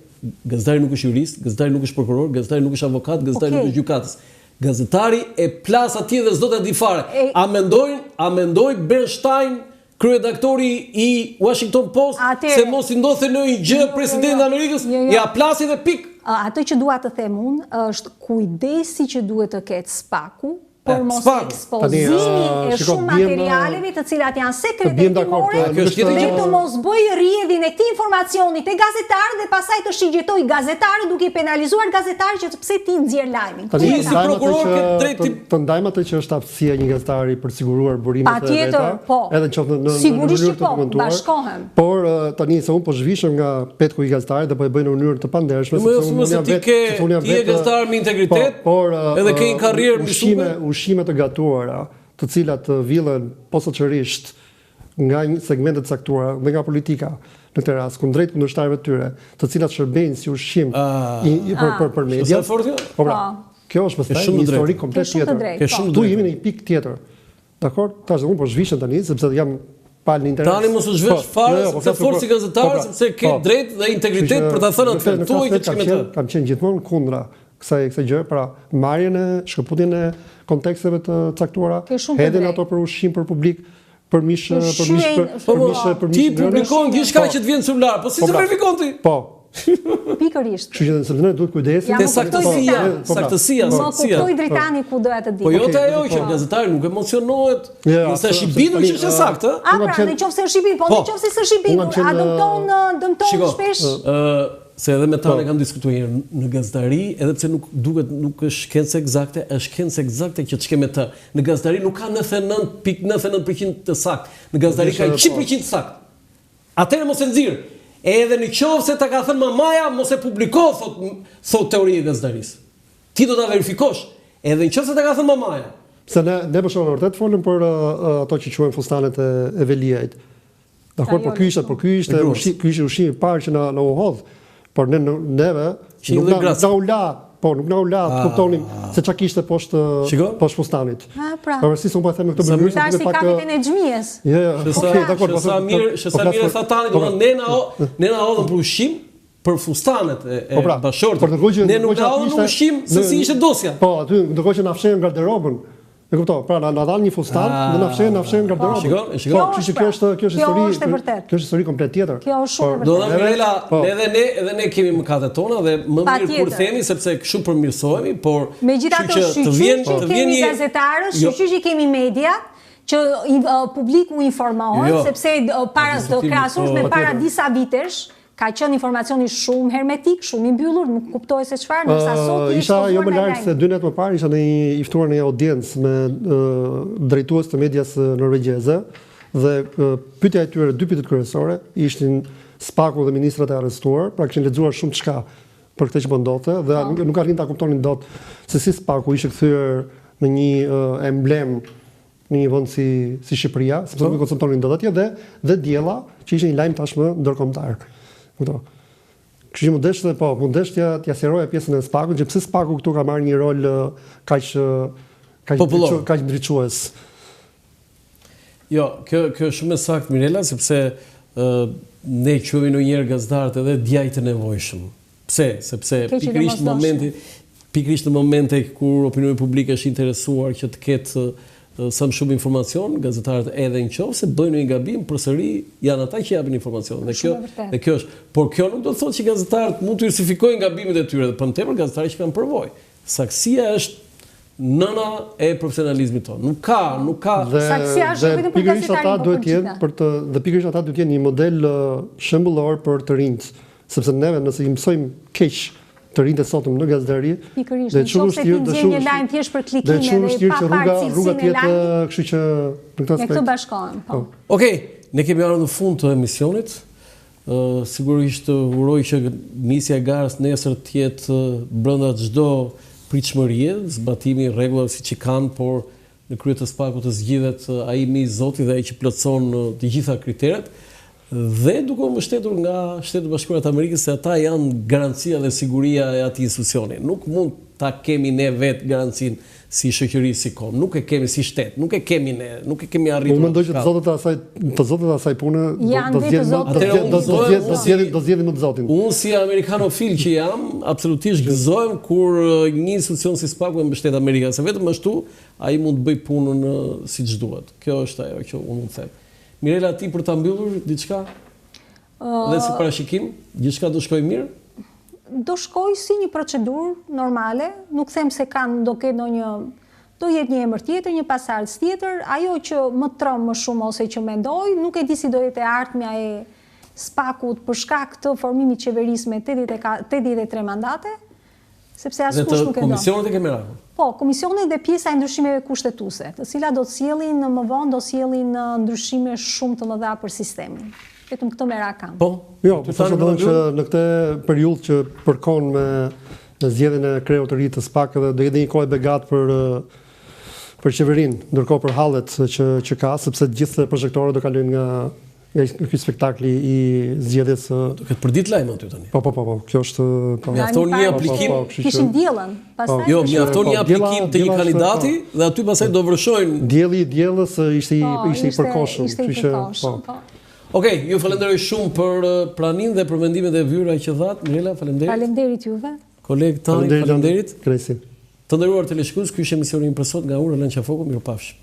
gazetari nuk është jurist, gazetari nuk është prokuror, gazetari nuk është avokat, gazetari nuk është gjykatës. Gazetari e plas atje dhe s'do ta di fare. A mendoj Bernstein, kryeredaktori i Washington Post, se mos i ndodhte në një gjë presidenti i Amerikës, ja plasi dhe pik. Atë që dua të them unë është kujdesi që duhet të ketë SPAK-u për mos ekspozimin e shumë materialeve të cilat janë sekrete hetimore, dhe të mos bëj rrjedhjen e këtij informacioni te gazetarët dhe pastaj të shigjetoj gazetarët duke i penalizuar gazetarët që pse ti nxjerr lajmin. Ti si prokuror ke drejt të ndajmë atë që është aftësia e një gazetari për të siguruar burimet e veta, edhe nëse në sigurisht po bashkohem. Por tani se unë po zhvishem nga petku i gazetarit dhe po e bëj në mënyrë të pandershme, sepse ti je gazetar me integritet, edhe ke një karrierë mbi shumë ushqime të gatuara, të cilat villen posaçërisht nga një segmente të caktuara dhe nga politika në këtë rast, kundrejt kundërshtarëve të tyre, të cilat shërbejnë si ushqim për media. Po pra, kjo është pastaj një histori komplet tjetër. Tu jemi në një pikë tjetër. Dakor? Tash unë po zhvishem tani sepse jam palë në interes. Tani mos u zhvesh fare sepse forci gazetar, sepse ke drejt dhe integritet për ta thënë atë tuaj që çka të. Kam qenë gjithmonë kundra kësaj gjë, pra marrjen e shkëputjen e konteksteve të caktuara, hedhin ato për ushqim për publik, për mish. Ti publikon gjithçka që të vjen celular, po si të verifikon ti? Po. Pikërisht. Kështu që nëse ne duhet kujdesim. Te saktësia. Mo kuptoj dritani ku doja të di. Po jo te ajo që gazetari nuk emocionohet, nëse është i bindur që është saktë. Pra, nëse është i bindur, po nëse s'është i bindur, a dëmton shpesh. Se edhe me ta ne kam diskutuar në gazetari, edhe pse nuk është shkencë eksakte, është shkencë eksakte që ç'ke me të. Në gazetari nuk ka 99.99% të saktë. Në gazetari ka 100% saktë. Atëherë mos e nxirr. Edhe në qoftë se ta ka thënë mamaja, mos e publiko, thot teoria e gazetarisë. Ti do ta verifikosh. Edhe në qoftë se ta ka thënë mamaja. Se ne për shkak vërtet folëm për ato që quhen fustanet e Veliajt. Dakor, por ky ishte ushqimi i parë që na u hodh. Por neve nuk na u la po, nuk na u la të kuptonim se çka kishte poshtë fustanit. Pavarësisht se unë po them këtë mënyrë se duhet pak kapiten e xhmies. Okej, dakor, po sa mirë tha tani, domethënë ne na hodhën për ushqim për fustanet e bashortit. Ne nuk na hodhën ushqim se si ishte dosja. Po, aty ndërkohë që na fshehin garderobën. E kuptoj, pra na dhan një fustan, dhe na fshehin garderobën. Shikoj. Kjo është histori komplet tjetër. Kjo është shumë e vërtetë. Do të Mirela, edhe ne kemi mëkatet tona dhe më mirë kur themi sepse kështu përmirësohemi, por megjithatë të vjen një gazetarës, shqyqyr që kemi media që publiku informohet, sepse para të krahasuar me para disa vitesh ka qenë informacioni shumë hermetik, shumë i mbyllur, nuk kuptoj se çfarë, ndërsa sot isha jo më larg se 2 net më parë isha në i ftuar në një audiencë me drejtues të medias norvegjeze dhe pyetja e tyre, 2 pyetje kryesore ishin Spaku dhe ministrat e arrestuar, pra kishin lexuar shumë çka për këtë që po ndodhte dhe nuk arrin ta kuptonin dot se si Spaku ishte kthyer në një emblem në një vend si Shqipëria, sepse nuk konceptonin dot atje dhe diella që ishte një lajm tashmë ndërkombëtar. Kështu që mundesh t'ja sqaroja pjesën e Spakut, që pse Spaku këtu ka marrë një rol kaq ndriçues. Jo, kjo është shumë e saktë Mirela, sepse ne quhemi ndonjëherë gazetarët edhe djajtë nevojshëm. Pse? Sepse pikërisht në momente kur opinioni publik është interesuar që të ketë sa më shumë informacion, gazetarët edhe në qoftë se bëjnë një gabim, përsëri janë ata që japin informacion. Dhe kjo është, por kjo nuk do të thotë që gazetarët mund të justifikojnë gabimet e tyre, dhe për më tepër gazetarët që kanë përvojë. Saksia është nëna e profesionalizmit tonë. Nuk ka. Saksia është vetëm për gazetarin dhe pikërisht ata duhet të jenë një model shembullor për të rinjt, sepse neve nëse i mësojmë keq të rinjtë sotëm në gazetari, dhe shumë se ti nxjerr një lajm thjesht për klikimin dhe pa parë cilësinë e lajmit, kështu që në këtë aspekt. Ne këtu bashkohem, po. Okej, ne kemi ardhur në fund të emisionit. Sigurisht uroj që nisja e garës nesër të jetë brenda çdo pritshmërie, zbatimi rregullave siç i kanë, por në krye të Spakut të zgjidhet ai me Zoti dhe ai që plotson të gjitha kriteret. Dhe duke u mbështetur nga Shtetet Bashkuara të Amerikës se ata janë garancia dhe siguria e atij institucioni. Nuk mund ta kemi ne vetë garancinë si shoqëri si kom. Nuk e kemi si shtet, nuk e kemi ne, nuk e kemi arritur. Unë mendoj që të zotët e asaj pune do zgjedhin më të Zotin. Unë si amerikanofil që jam, absolutisht gëzohem kur një institucion si Spaku e mbështet Amerikën, se vetëm ashtu ai mund të bëj punën siç duhet. Kjo është ajo që unë mund të them. Mirela, ti për ta mbyllur diçka? Dhe si parashikim, gjithçka do shkojë mirë? Do shkojë si një procedurë normale, nuk them se do jetë një emër tjetër, një pasardhës tjetër, ajo që më trom më shumë ose që mendoj, nuk e di si do jetë e ardhmja e Spakut për shkak të formimit qeverisë me 83 mandate, sepse askush nuk e do. Dhe të komisionet e kemi rarë? Po, komisionet dhe pjesa e ndryshimeve kushtetuese, të cilat do të sjellin më vonë, do sjellin ndryshime shumë të mëdha për sistemin. Vetëm këtë mera kam. Po, jo, po thashë që në këtë periudhë që përkon me zgjedhjen e kreut të ri të SPAK dhe do jetë një kohë begat për qeverinë, ndërkohë për hallet që ka, sepse të gjithë projektorët do kalojnë nga ky spektakli i zgjedhjes do ketë për ditë lajm aty tani. Po, kjo është mjafton një aplikim. Kishin diellën, pastaj. Jo, mjafton një aplikim të një kandidati dhe aty pastaj do vrëshojnë. Dielli i diellës ishte i përkohshëm, kështu që po. Okej, ju falenderoj shumë për praninë dhe për mendimet e vyra që dhat. Mirela, faleminderit. Faleminderit juve. Koleg tani, faleminderit. Kresi. Të nderuar teleshikues, ky është emisioni i sot nga Ura Lançafoku, mirupafshim.